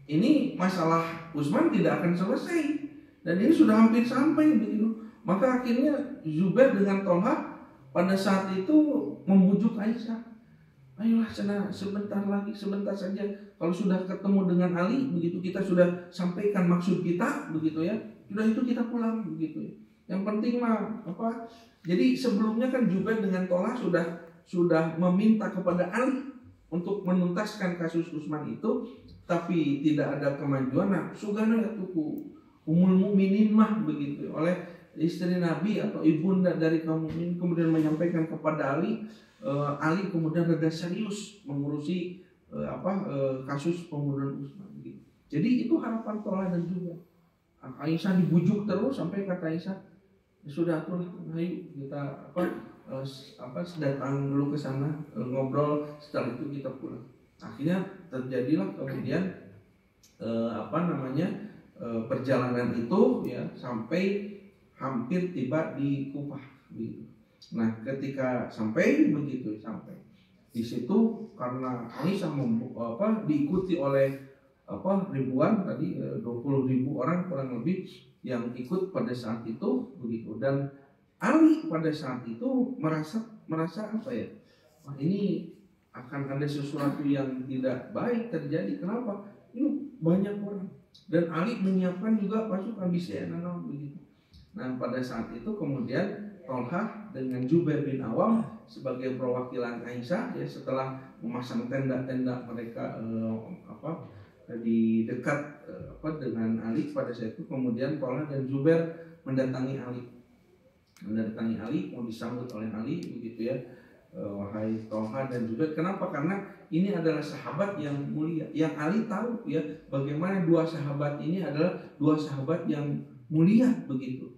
ini masalah Utsman tidak akan selesai dan ini sudah hampir sampai begitu. Maka akhirnya Zubair dengan Tolha pada saat itu membujuk Aisyah, ayolah sebentar saja, kalau sudah ketemu dengan Ali begitu, kita sudah sampaikan maksud kita begitu ya, sudah itu kita pulang begitu ya. Yang penting mah jadi sebelumnya kan Zubair dengan Tolha sudah meminta kepada Ali untuk menuntaskan kasus Utsman itu, tapi tidak ada kemajuan. Nah, sugana ya tuku Ummul Mukminin mah begitu oleh istri Nabi atau ibunda dari kaum mukminin kemudian menyampaikan kepada Ali. Ali kemudian rada serius mengurusi kasus pembunuhan Utsman gitu. Jadi itu harapan Tolha dan juga Aisyah dibujuk terus sampai kata Aisyah, sudah atulah, ayo kita datang dulu ke sana ngobrol, setelah itu kita pulang. Akhirnya terjadilah kemudian perjalanan itu ya sampai hampir tiba di Kufah gitu. Nah, ketika sampai di situ, karena Aisyah diikuti oleh ribuan tadi 20.000 orang kurang lebih yang ikut pada saat itu begitu, dan Ali pada saat itu merasa merasa apa ya? Wah, ini akan ada sesuatu yang tidak baik terjadi. Kenapa? Ini banyak orang. Dan Ali menyiapkan juga pasukan bisa begitu. Nah, pada saat itu kemudian Tolha dengan Jubair bin Awam sebagai perwakilan Aisyah ya, setelah memasang tenda-tenda mereka di dekat dengan Ali pada saat itu, kemudian Tolha dan Jubair mendatangi Ali, mau disambut oleh Ali begitu ya. Wahai Tolha dan Jubair, kenapa? Karena ini adalah sahabat yang mulia. Yang Ali tahu ya bagaimana dua sahabat ini adalah dua sahabat yang mulia begitu,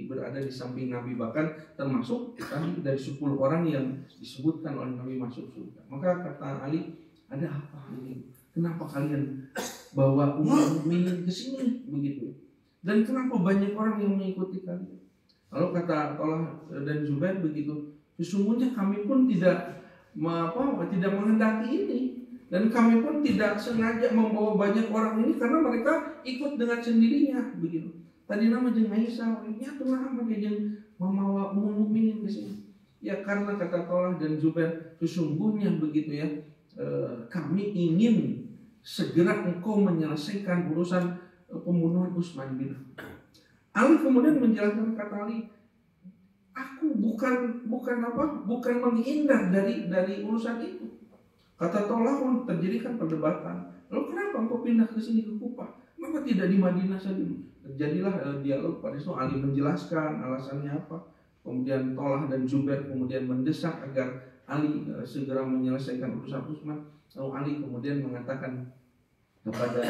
berada di samping Nabi, bahkan termasuk dari 10 orang yang disebutkan oleh Nabi masuk surga. Maka kata Ali, ada apa ini? Kenapa kalian bawa umat mukminin ke sini begitu? Dan kenapa banyak orang yang mengikuti kalian? Lalu kata Tolha dan Jubair begitu, sesungguhnya kami pun tidak menghendaki ini, dan kami pun tidak sengaja membawa banyak orang ini karena mereka ikut dengan sendirinya begitu. Tadi nama jeung Aisyah, nya tuh nama jeung membawa umum mukminin ke sini. Ya karena kata Tolha dan Jubair, sesungguhnya begitu ya, kami ingin segera engkau menyelesaikan urusan pembunuhan Utsman bin Affan. Ali kemudian menjelaskan, kata Ali, aku bukan menghindar dari urusan itu. Kata Tolha, terjadi kan perdebatan. Lalu kenapa engkau pindah ke sini ke Kufah? Kenapa tidak di Madinah saja? Terjadilah dialog. Pada itu Ali menjelaskan alasannya apa. Kemudian Tolha dan Jubair kemudian mendesak agar Ali segera menyelesaikan urusan Utsman. Lalu Ali kemudian mengatakan kepada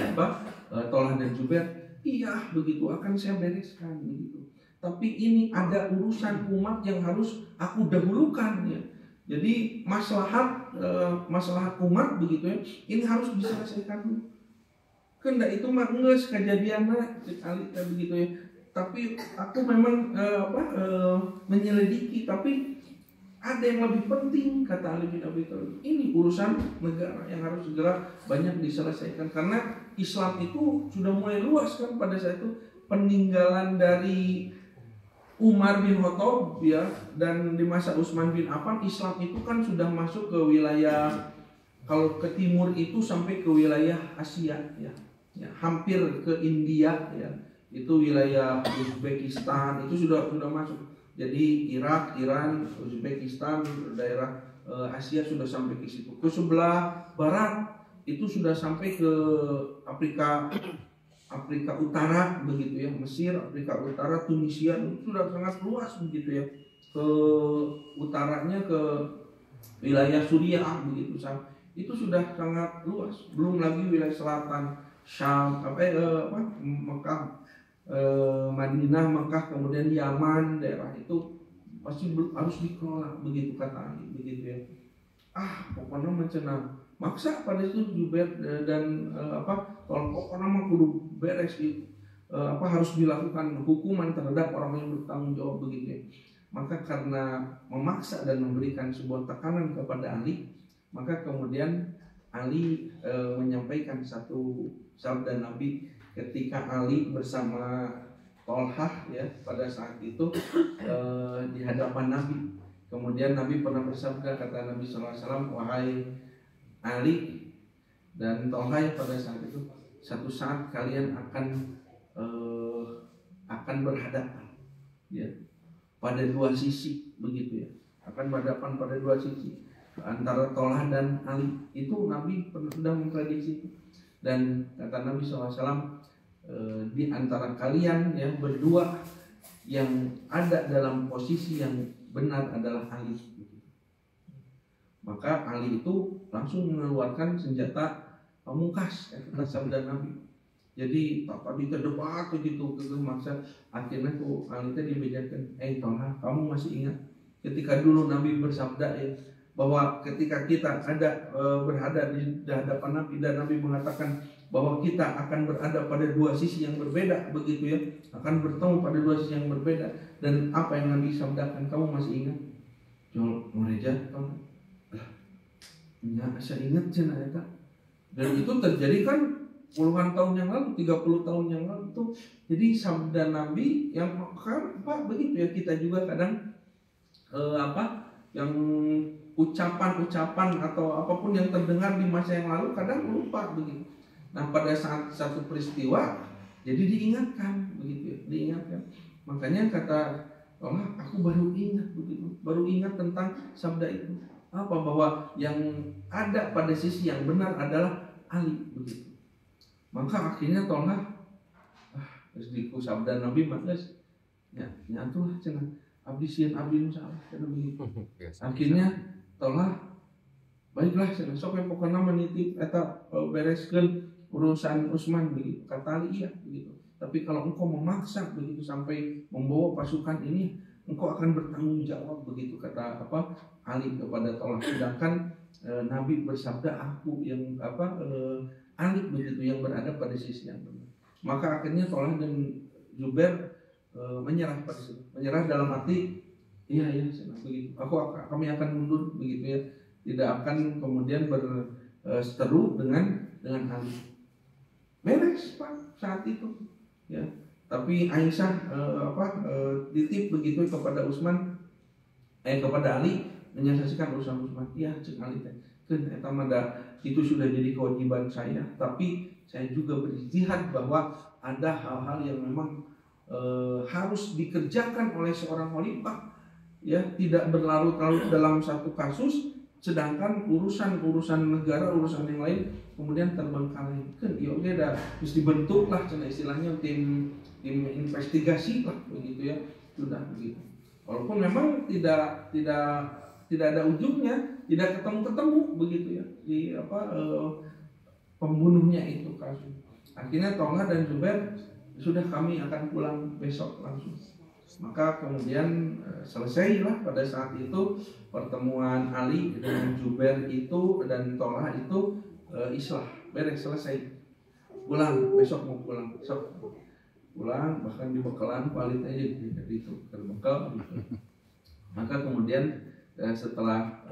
Tolha dan Jubair, iya begitu akan saya bereskan begitu. Tapi ini ada urusan umat yang harus aku dahulukan ya. Jadi maslahat umat begitu ya, ini harus diselesaikan dulu. Kenda itu mah geus kejadianna Ali begitu ya. Tapi aku memang menyelidiki, tapi ada yang lebih penting, kata Ali bin Abi Thalib. Ini urusan negara yang harus segera banyak diselesaikan, karena Islam itu sudah mulai luas kan pada saat itu. Peninggalan dari Umar bin Khattab ya, dan di masa Utsman bin Affan, Islam itu kan sudah masuk ke wilayah, kalau ke timur itu sampai ke wilayah Asia ya, hampir ke India ya. Itu wilayah Uzbekistan itu sudah masuk. Jadi Irak, Iran, Uzbekistan, daerah Asia sudah sampai ke situ. Ke sebelah barat itu sudah sampai ke Afrika Utara begitu ya, Mesir, Afrika Utara, Tunisia, itu sudah sangat luas begitu ya. Ke utaranya ke wilayah Suriah begitu, itu sudah sangat luas. Belum lagi wilayah selatan, Syam, Mekah, Madinah, Mekah, kemudian Yaman, daerah itu pasti harus dikelola begitu, kata Ali begitu ya. Pokoknya mencenang maksa pada itu Jubair dan kalau pokoknya mah kudu beres gitu, harus dilakukan hukuman terhadap orang yang bertanggung jawab begitu ya. Maka karena memaksa dan memberikan sebuah tekanan kepada Ali, maka kemudian Ali menyampaikan satu sabda Nabi ketika Ali bersama Tolha ya pada saat itu di hadapan Nabi. Kemudian Nabi pernah bersabda, kata Nabi SAW, wahai Ali dan Tolha pada saat itu, satu saat kalian akan berhadapan ya pada dua sisi begitu ya, akan berhadapan pada dua sisi antara Tolha dan Ali. Itu Nabi sudah memprediksi itu. Dan kata Nabi SAW, di antara kalian yang berdua yang ada dalam posisi yang benar adalah Ali. Maka Ali itu langsung mengeluarkan senjata pamungkas, kata sabda Nabi. Jadi tadi terdebat begitu, maksa akhirnya Ali itu dibedakan. Tolha, kamu masih ingat ketika dulu Nabi bersabda ya, bahwa ketika kita berada di hadapan Nabi dan Nabi mengatakan bahwa kita akan berada pada dua sisi yang berbeda begitu ya, akan bertemu pada dua sisi yang berbeda, dan apa yang Nabi sabdakan kamu masih ingat? Jol Moreja, saya ingat cina ya. Dan itu terjadi kan puluhan tahun yang lalu, 30 tahun yang lalu itu. Jadi sabda Nabi yang kan begitu ya, kita juga kadang yang ucapan-ucapan atau apapun yang terdengar di masa yang lalu kadang lupa begitu. Nah pada saat satu peristiwa jadi diingatkan begitu ya, diingatkan. Makanya kata Allah, aku baru ingat begitu, baru ingat tentang sabda itu. Apa? Bahwa yang ada pada sisi yang benar adalah Ali begitu. Maka akhirnya tolong terus diku sabda Nabi matas ya nyatulah cenah abdi sieun abdi nu salah cenah begitu. Akhirnya tolong baiklah cenah sok pokona menitip eta bereskeun urusan Utsman begitu. Kata Ali iya begitu. Tapi kalau engkau memaksa begitu sampai membawa pasukan ini, engkau akan bertanggung jawab begitu kata Ali kepada Tolha. Sedangkan Nabi bersabda aku yang Ali begitu yang berada pada sisi yang benar. Maka akhirnya Tolha dan Zubair menyerah pada situ. Menyerah dalam arti iya begitu. Kami akan mundur begitu ya. Tidak akan kemudian berseteru dengan Ali. Beres Pak saat itu. Ya, tapi Aisyah titip begitu kepada Utsman kepada Ali menyelesaikan urusan Utsman. Ya, cek Ali teh. Keun eta mah itu sudah jadi kewajiban saya, tapi saya juga berijtihad bahwa ada hal-hal yang memang harus dikerjakan oleh seorang khalifah ya, tidak berlarut-larut dalam satu kasus sedangkan urusan negara, urusan yang lain kemudian terbengkalai. Kan iya oke dah terus dibentuk lah istilahnya tim investigasi lah begitu ya, sudah begitu. Walaupun memang tidak ada ujungnya, tidak ketemu begitu ya di pembunuhnya itu kasus. Akhirnya Tolha dan Zubair sudah kami akan pulang besok langsung. Maka kemudian selesailah pada saat itu pertemuan Ali dengan Zubair itu dan Tolha itu islah, beres selesai. Pulang, besok mau pulang, besok pulang bahkan di bekalan kualitas aja itu terbekal gitu. Maka kemudian setelah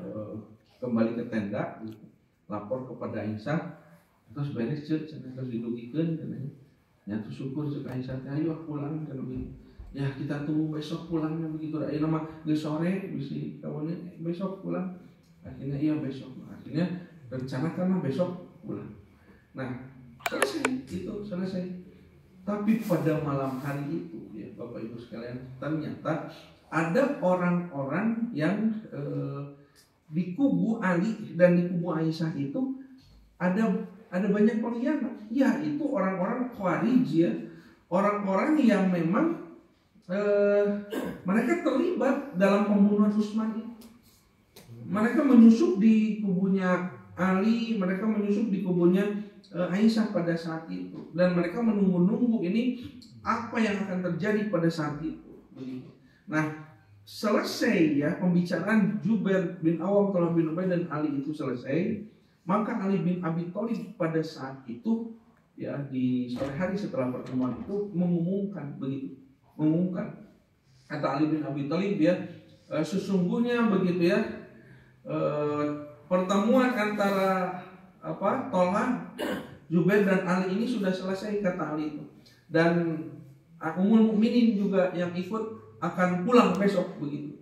kembali ke tenda gitu, lapor kepada Aisyah terus beres terus didugikeun katanya. Nyatu syukur cek Aisyah ayo pulang kan begitu. Ya kita tunggu besok pulangnya begitu. Ayo nama geus sore bisi kawannya besok pulang. Akhirnya iya besok. Akhirnya rencanakan besok pulang. Nah, selesai. Tapi pada malam hari itu ya Bapak Ibu sekalian, ternyata ada orang-orang yang di kubu Ali dan di kubu Aisyah itu ada banyak pengkhianat. Ya, itu orang-orang Khawarij ya. Orang-orang yang memang mereka terlibat dalam pembunuhan Utsman itu. Mereka menyusup di kubunya Ali, mereka menyusup di kubunya Aisyah pada saat itu, dan mereka menunggu-nunggu ini apa yang akan terjadi pada saat itu. Nah, selesai ya pembicaraan Zubair bin Awam, Tolha bin Ubaid dan Ali itu selesai, maka Ali bin Abi Thalib pada saat itu ya di sore hari setelah pertemuan itu mengumumkan kata Ali bin Abi Thalib ya, sesungguhnya begitu ya pertemuan antara Tolha, Zubair dan Ali ini sudah selesai kata Ali itu, dan Ummul Mukminin juga yang ikut akan pulang besok begitu,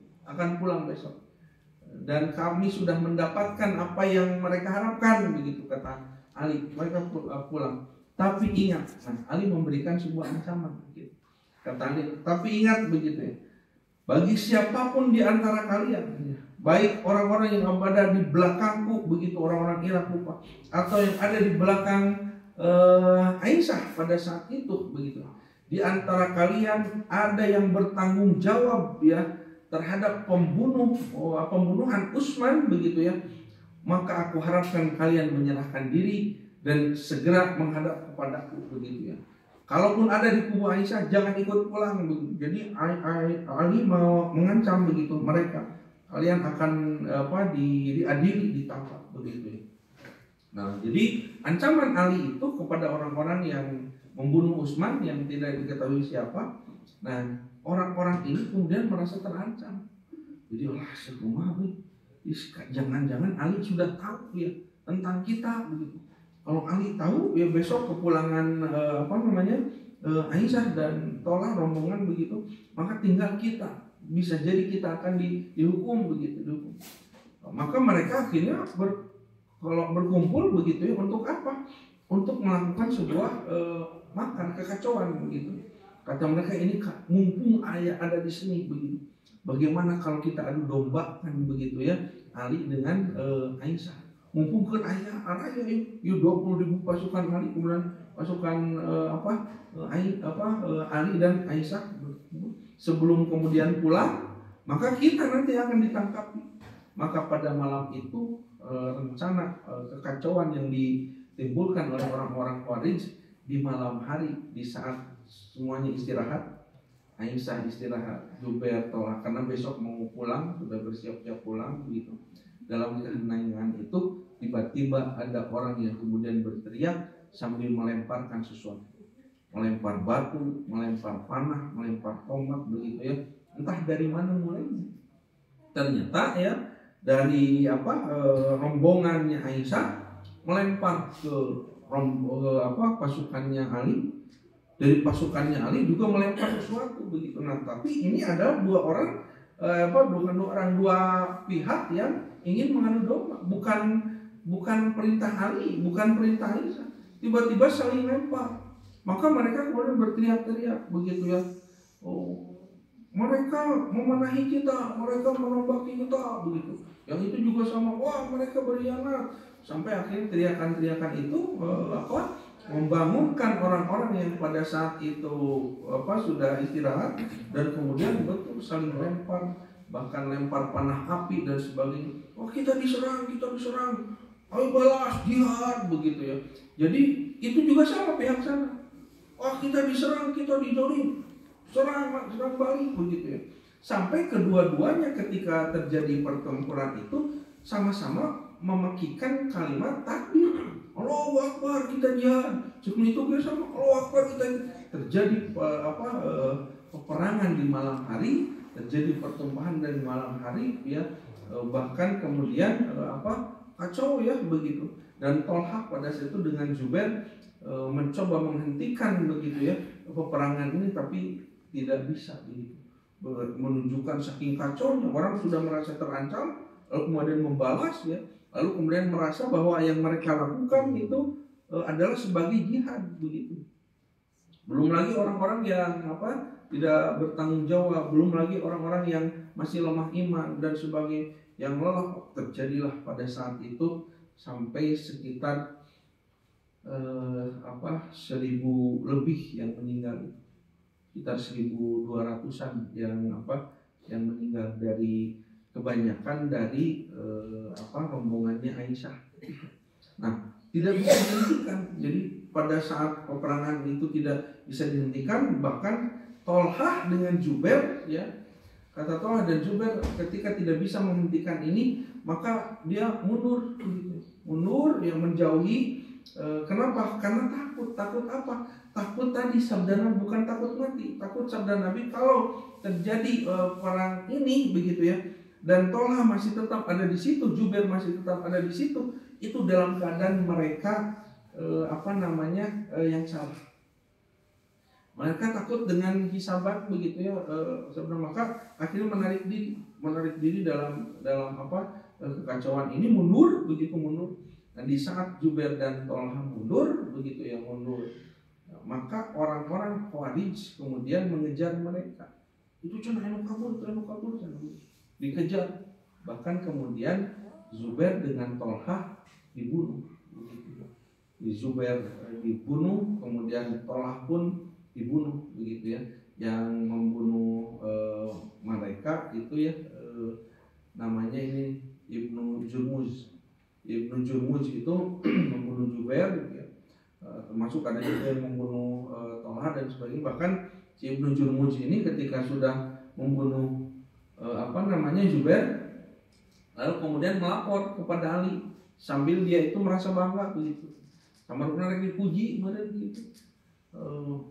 dan kami sudah mendapatkan apa yang mereka harapkan begitu kata Ali, mereka pulang. Tapi ingat, Ali memberikan sebuah ancaman begitu. Kata Ali, tapi ingat begitu ya, bagi siapapun di antara kalian, baik orang-orang yang berada di belakangku begitu, orang-orang Irak atau yang ada di belakang Aisyah pada saat itu begitu, di antara kalian ada yang bertanggung jawab ya terhadap pembunuhan Utsman begitu ya, maka aku harapkan kalian menyerahkan diri dan segera menghadap kepadaku begitu ya. Kalaupun ada di kubu Aisyah jangan ikut pulang begitu. Jadi Ali mau mengancam begitu mereka, kalian akan diadili, ditangkap begitu ya. Nah, jadi ancaman Ali itu kepada orang-orang yang membunuh Utsman yang tidak diketahui siapa. Nah, orang-orang ini kemudian merasa terancam. Jadi jangan-jangan Ali sudah tahu ya tentang kita begitu. Kalau Ali tahu ya besok kepulangan Aisyah dan Tolha rombongan begitu, maka tinggal kita bisa jadi kita akan dihukum begitu, dihukum. Maka mereka akhirnya kalau berkumpul begitu ya, untuk apa? Untuk melakukan sebuah makan kekacauan begitu. Kata mereka, ini mumpung ayah ada di sini begitu. Bagaimana kalau kita adu domba kan begitu ya, Ali dengan Aisyah. Mumpung kan ayah yuk 20.000 pasukan Ali, kemudian pasukan Ali dan Aisyah sebelum kemudian pulang, maka kita nanti akan ditangkap. Maka pada malam itu rencana kekacauan yang ditimbulkan oleh orang-orang Khawarij di malam hari, di saat semuanya istirahat, Aisyah istirahat, Zubair tolak karena besok mau pulang, sudah bersiap-siap pulang begitu. Dalam keheningan itu tiba-tiba ada orang yang kemudian berteriak sambil melemparkan sesuatu, melempar batu, melempar panah, melempar tombak begitu ya. Entah dari mana mulainya. Ternyata ya dari rombongannya Aisyah melempar ke pasukannya Ali, dari pasukannya Ali juga melempar sesuatu begitu. Nah, tapi ini adalah dua pihak yang ingin mengadu domba, bukan perintah Ali, bukan perintah Aisyah. Tiba-tiba saling lempar. Maka mereka kemudian berteriak-teriak begitu ya. Mereka memanahi kita, mereka menombaki kita begitu. Yang itu juga sama, wah mereka berkhianat. Sampai akhirnya teriakan-teriakan itu membangunkan orang-orang yang pada saat itu sudah istirahat, dan kemudian betul saling lempar, bahkan lempar panah api dan sebagainya. Oh kita diserang, ayo balas, jihad begitu ya. Jadi itu juga sama pihak sana. Wah kita diserang, kita dijolim, serang balik begitu ya. Sampai kedua-duanya ketika terjadi pertempuran itu sama-sama memakikan kalimat takbir. Allahu Akbar, kita jihad. Sebelum itu kita sama Allahu Akbar, kita terjadi peperangan di malam hari, terjadi pertumpahan dari malam hari ya. Bahkan kemudian kacau ya begitu. Dan Tolha pada saat itu dengan Zubair mencoba menghentikan begitu ya peperangan ini, tapi tidak bisa begitu. Menunjukkan saking kacaunya, orang sudah merasa terancam, lalu kemudian membalas ya, lalu kemudian merasa bahwa yang mereka lakukan itu adalah sebagai jihad begitu. Belum lagi orang-orang yang tidak bertanggung jawab, belum lagi orang-orang yang masih lemah iman dan sebagai yang lelah. Terjadilah pada saat itu sampai sekitar 1.000 lebih yang meninggal, sekitar 1.200-an yang meninggal, dari kebanyakan dari rombongannya Aisyah. Nah, tidak bisa dihentikan. Jadi pada saat peperangan itu tidak bisa dihentikan, bahkan Tolha dengan Zubair ya, kata Tolha dan Zubair ketika tidak bisa menghentikan ini, maka dia mundur yang menjauhi. Kenapa? Karena takut apa? Takut tadi sabda Nabi, bukan takut mati, takut sabda Nabi kalau terjadi perang ini begitu ya. Dan Tolha masih tetap ada di situ, Zubair masih tetap ada di situ. Itu dalam keadaan mereka yang salah. Mereka takut dengan hisabat begitu ya. Maka akhirnya menarik diri dalam kekacauan ini, mundur. Nah, di saat Zubair dan Tolha mundur begitu ya, maka orang-orang Khawarij kemudian mengejar mereka. Itu cenah kabur, dikejar. Bahkan kemudian Zubair dengan Tolha dibunuh. Zubair dibunuh, kemudian Tolha pun dibunuh begitu ya. Yang membunuh mereka itu ya namanya ini Ibnu Jurmuz. Ibnu Jurmuz itu membunuh Zubair gitu ya. Termasuk ada juga yang membunuh Tolha dan sebagainya. Bahkan si Ibnu Jurmuz ini ketika sudah membunuh Zubair, lalu kemudian melapor kepada Ali sambil dia itu merasa bangga begitu. Sama benar dipuji begitu.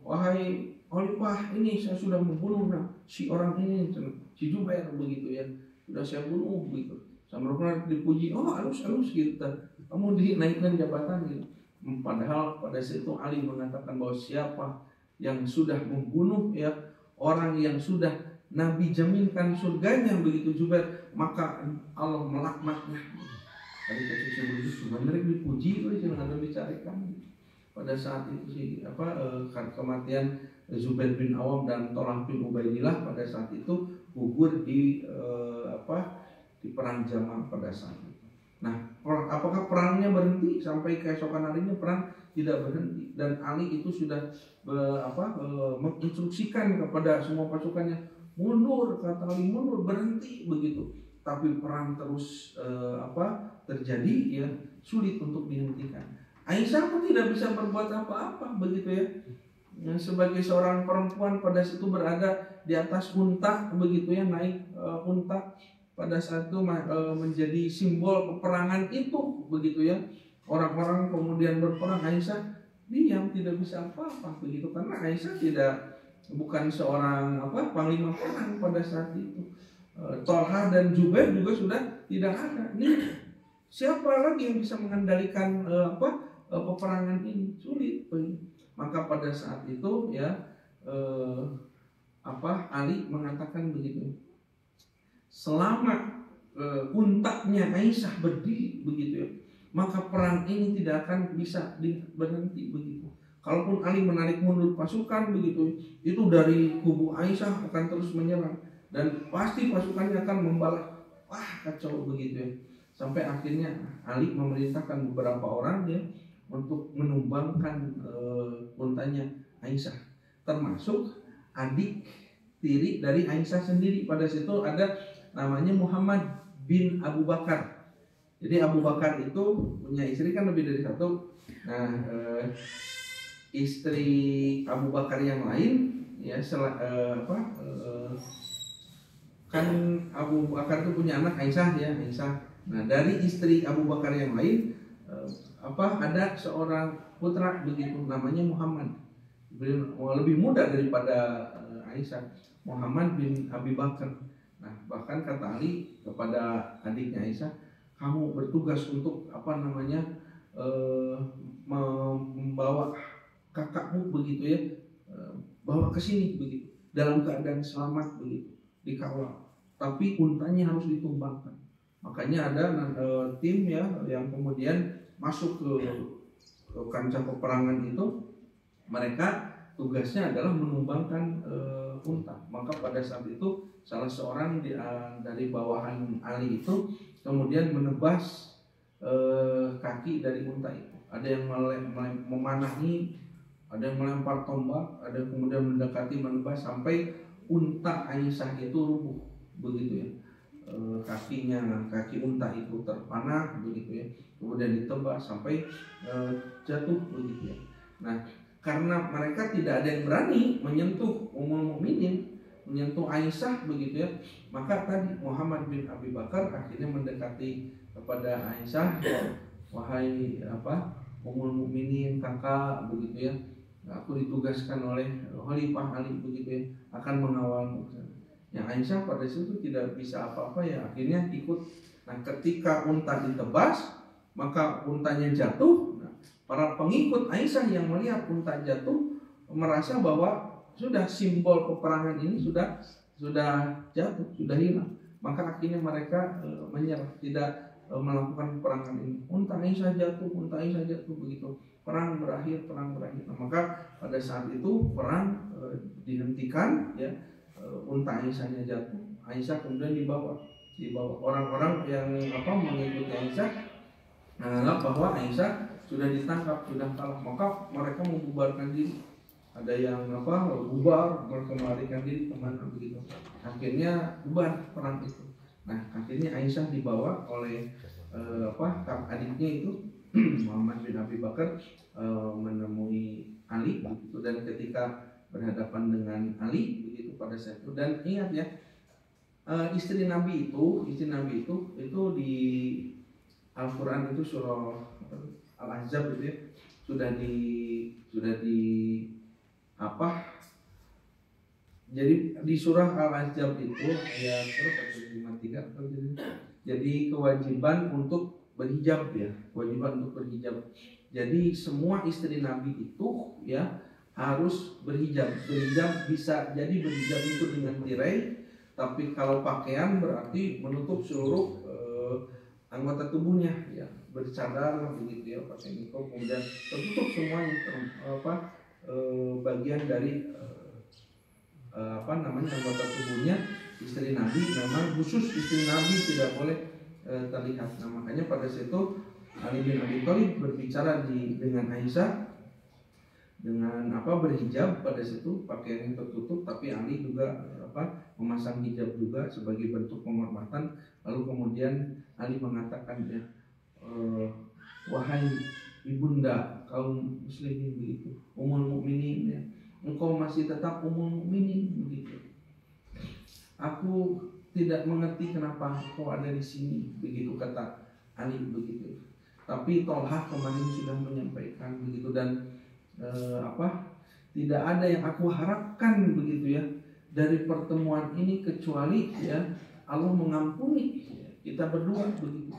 Wahai Khalifah, ini saya sudah membunuh si orang ini, si Zubair begitu ya. Sudah saya bunuh begitu. Sama benar dipuji, halus gitu. Kamu dinaikkan jabatan gitu. Padahal pada saat itu Ali mengatakan bahwa siapa yang sudah membunuh ya orang yang sudah Nabi jaminkan surganya begitu Jubair, maka Allah melaknatnya. Tadi kecil begitu sebenarnya dipuji jangan ada dicarikan. Pada saat itu sih kematian Zubair bin Awam dan Tolhah bin Ubaidillah pada saat itu gugur di di perang Jamal pada saat itu. Nah, apakah perangnya berhenti sampai keesokan harinya? Perang tidak berhenti, dan Ali itu sudah menginstruksikan kepada semua pasukannya mundur, kata Ali mundur, berhenti begitu. Tapi perang terus terjadi ya, sulit untuk dihentikan. Aisyah pun tidak bisa berbuat apa-apa begitu ya. Sebagai seorang perempuan pada situ berada di atas unta begitu ya, naik unta pada saat itu menjadi simbol peperangan itu begitu ya. Orang-orang kemudian berperang, Aisyah diam, tidak bisa apa-apa begitu, karena Aisyah bukan seorang panglima perang pada saat itu. Tolhah dan Zubair juga sudah tidak ada. Ini siapa lagi yang bisa mengendalikan peperangan ini? Sulit. Maka pada saat itu ya Ali mengatakan begitu. Selama untanya Aisyah berdiri begitu ya, maka perang ini tidak akan bisa berhenti begitu. Kalaupun Ali menarik mundur pasukan begitu, itu dari kubu Aisyah akan terus menyerang dan pasti pasukannya akan membalas. Wah, kacau begitu ya. Sampai akhirnya Ali memerintahkan beberapa orang ya untuk menumbangkan untanya Aisyah, termasuk adik tiri dari Aisyah sendiri. Pada situ ada namanya Muhammad bin Abu Bakar. Jadi Abu Bakar itu punya istri kan lebih dari satu. Nah, istri Abu Bakar yang lain ya kan Abu Bakar itu punya anak Aisyah ya, Aisyah. Nah, dari istri Abu Bakar yang lain ada seorang putra begitu namanya Muhammad. Lebih muda daripada Aisyah, Muhammad bin Abi Bakar. Nah, bahkan kata Ali kepada adiknya Aisyah, kamu bertugas untuk membawa kakakmu begitu ya, bawa ke sini begitu dalam keadaan selamat begitu, dikawal. Tapi untanya harus ditumbangkan. Makanya ada tim ya yang kemudian masuk ke kancah peperangan itu, mereka tugasnya adalah menumbangkan unta. Maka pada saat itu salah seorang dari bawahan Ali itu kemudian menebas kaki dari unta itu. Ada yang memanahi, ada yang melempar tombak, ada yang kemudian mendekati menebas sampai unta Aisyah itu rubuh begitu ya. Kaki unta itu terpanah begitu ya, kemudian ditebas sampai jatuh begitu ya. Nah, karena mereka tidak ada yang berani menyentuh Ummul Mukminin, menyentuh Aisyah begitu ya, maka tadi Muhammad bin Abi Bakar akhirnya mendekati kepada Aisyah, wahai Ummul Mukminin, kakak begitu ya, aku ditugaskan oleh Khalifah Ali begitu ya, akan mengawalmu. Yang Aisyah pada situ tidak bisa apa-apa ya, akhirnya ikut. Nah, ketika unta ditebas, maka untanya jatuh. Nah, para pengikut Aisyah yang melihat unta jatuh merasa bahwa sudah simbol peperangan ini sudah jatuh, sudah hilang. Maka akhirnya mereka menyerah, tidak melakukan peperangan ini. Unta Aisyah jatuh begitu. Perang berakhir. Nah, maka pada saat itu perang dihentikan ya. Unta Aisyahnya jatuh, Aisyah kemudian dibawa orang-orang yang mengikuti Aisyah menganggap bahwa Aisyah sudah ditangkap, sudah kalah, maka mereka membubarkan diri. Ada yang bubar, mereka melarikan diri kemana begitu. Akhirnya bubar perang itu. Nah, akhirnya Aisyah dibawa oleh adiknya itu Muhammad bin Abi Bakar menemui Ali begitu, dan ketika berhadapan dengan Ali begitu pada saat itu. Dan ingat ya, istri Nabi itu di Al-Quran itu surah Al-Ahzab itu ya, sudah di jadi di surah Al-Ahzab itu ayat 53, jadi kewajiban untuk berhijab ya, Jadi semua istri Nabi itu ya harus berhijab. Bisa jadi berhijab itu dengan tirai, Tapi kalau pakaian berarti menutup seluruh anggota tubuhnya, ya, bercadar begitu ya, pakai niqab, kemudian tertutup semuanya, bagian dari anggota tubuhnya. Istri Nabi memang khusus istri Nabi tidak boleh terlihat. Nah, makanya pada situ Ali bin Abi Thalib berbicara dengan Aisyah dengan berhijab pada situ, pakaiannya tertutup, tapi Ali juga memasang hijab juga sebagai bentuk penghormatan. Lalu kemudian Ali mengatakan, ya, wahai ibunda kaum muslimin begitu, ummul mukminin, ya, engkau masih tetap ummul mukminin begitu. Aku tidak mengerti kenapa kau ada di sini, begitu kata Ali begitu. Tapi Tolhah kemarin sudah menyampaikan begitu, dan tidak ada yang aku harapkan begitu ya dari pertemuan ini kecuali ya Allah mengampuni kita berdua begitu.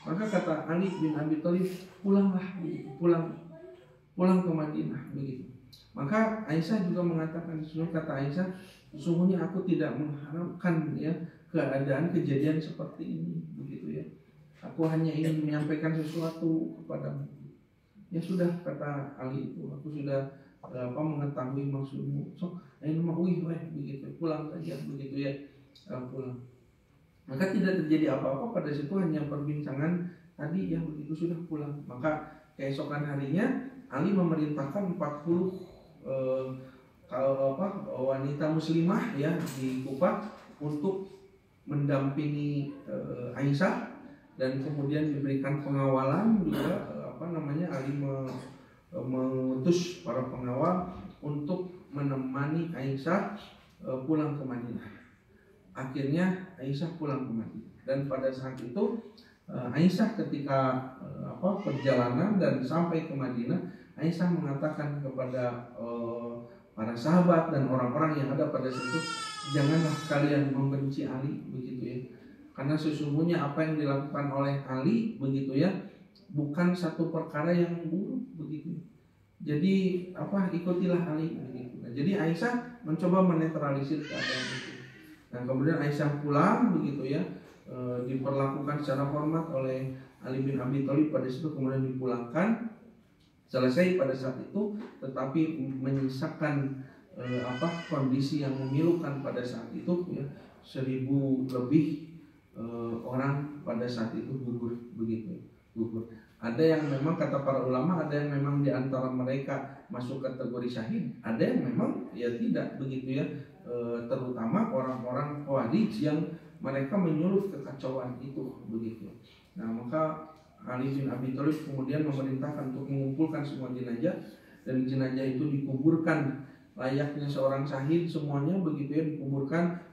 Maka kata Ali bin Abi Thalib, pulanglah begitu, pulang ke Madinah begitu. Maka Aisyah juga mengatakan, kata Aisyah, sesungguhnya aku tidak mengharapkan ya keadaan kejadian seperti ini begitu ya. Aku hanya ingin menyampaikan sesuatu kepadamu. Ya sudah, kata Ali itu, aku sudah mengetahui maksudmu. So, ini mah begitu, pulang saja begitu ya, pulang. Maka tidak terjadi apa-apa pada situ, hanya perbincangan tadi ya begitu, sudah pulang. Maka keesokan harinya Ali memerintahkan 40 wanita muslimah ya di Kufah untuk mendampingi Aisyah, dan kemudian diberikan pengawalan juga. Ali mengutus para pengawal untuk menemani Aisyah pulang ke Madinah. Akhirnya Aisyah pulang ke Madinah, dan pada saat itu Aisyah ketika perjalanan dan sampai ke Madinah, Aisyah mengatakan kepada para sahabat dan orang-orang yang ada pada situ, janganlah kalian membenci Ali begitu ya, karena sesungguhnya apa yang dilakukan oleh Ali begitu ya bukan satu perkara yang buruk begitu. Jadi ikutilah Ali begitu. Nah, jadi Aisyah mencoba menetralisir keadaan itu. Nah, kemudian Aisyah pulang begitu ya, diperlakukan secara hormat oleh Ali bin Abi Thalib pada situ, kemudian dipulangkan. Selesai pada saat itu, tetapi menyisakan kondisi yang memilukan pada saat itu ya, 1000 lebih orang pada saat itu gugur begitu, gugur. Ada yang memang kata para ulama, ada yang memang di antara mereka masuk kategori syahid, ada yang memang ya tidak begitu ya, terutama orang-orang Khawarij yang mereka menyulut kekacauan itu begitu. Nah, maka Ali bin Abi Thalib kemudian memerintahkan untuk mengumpulkan semua jenazah, dan jenazah itu dikuburkan layaknya seorang syahid semuanya begitu ya, dikuburkan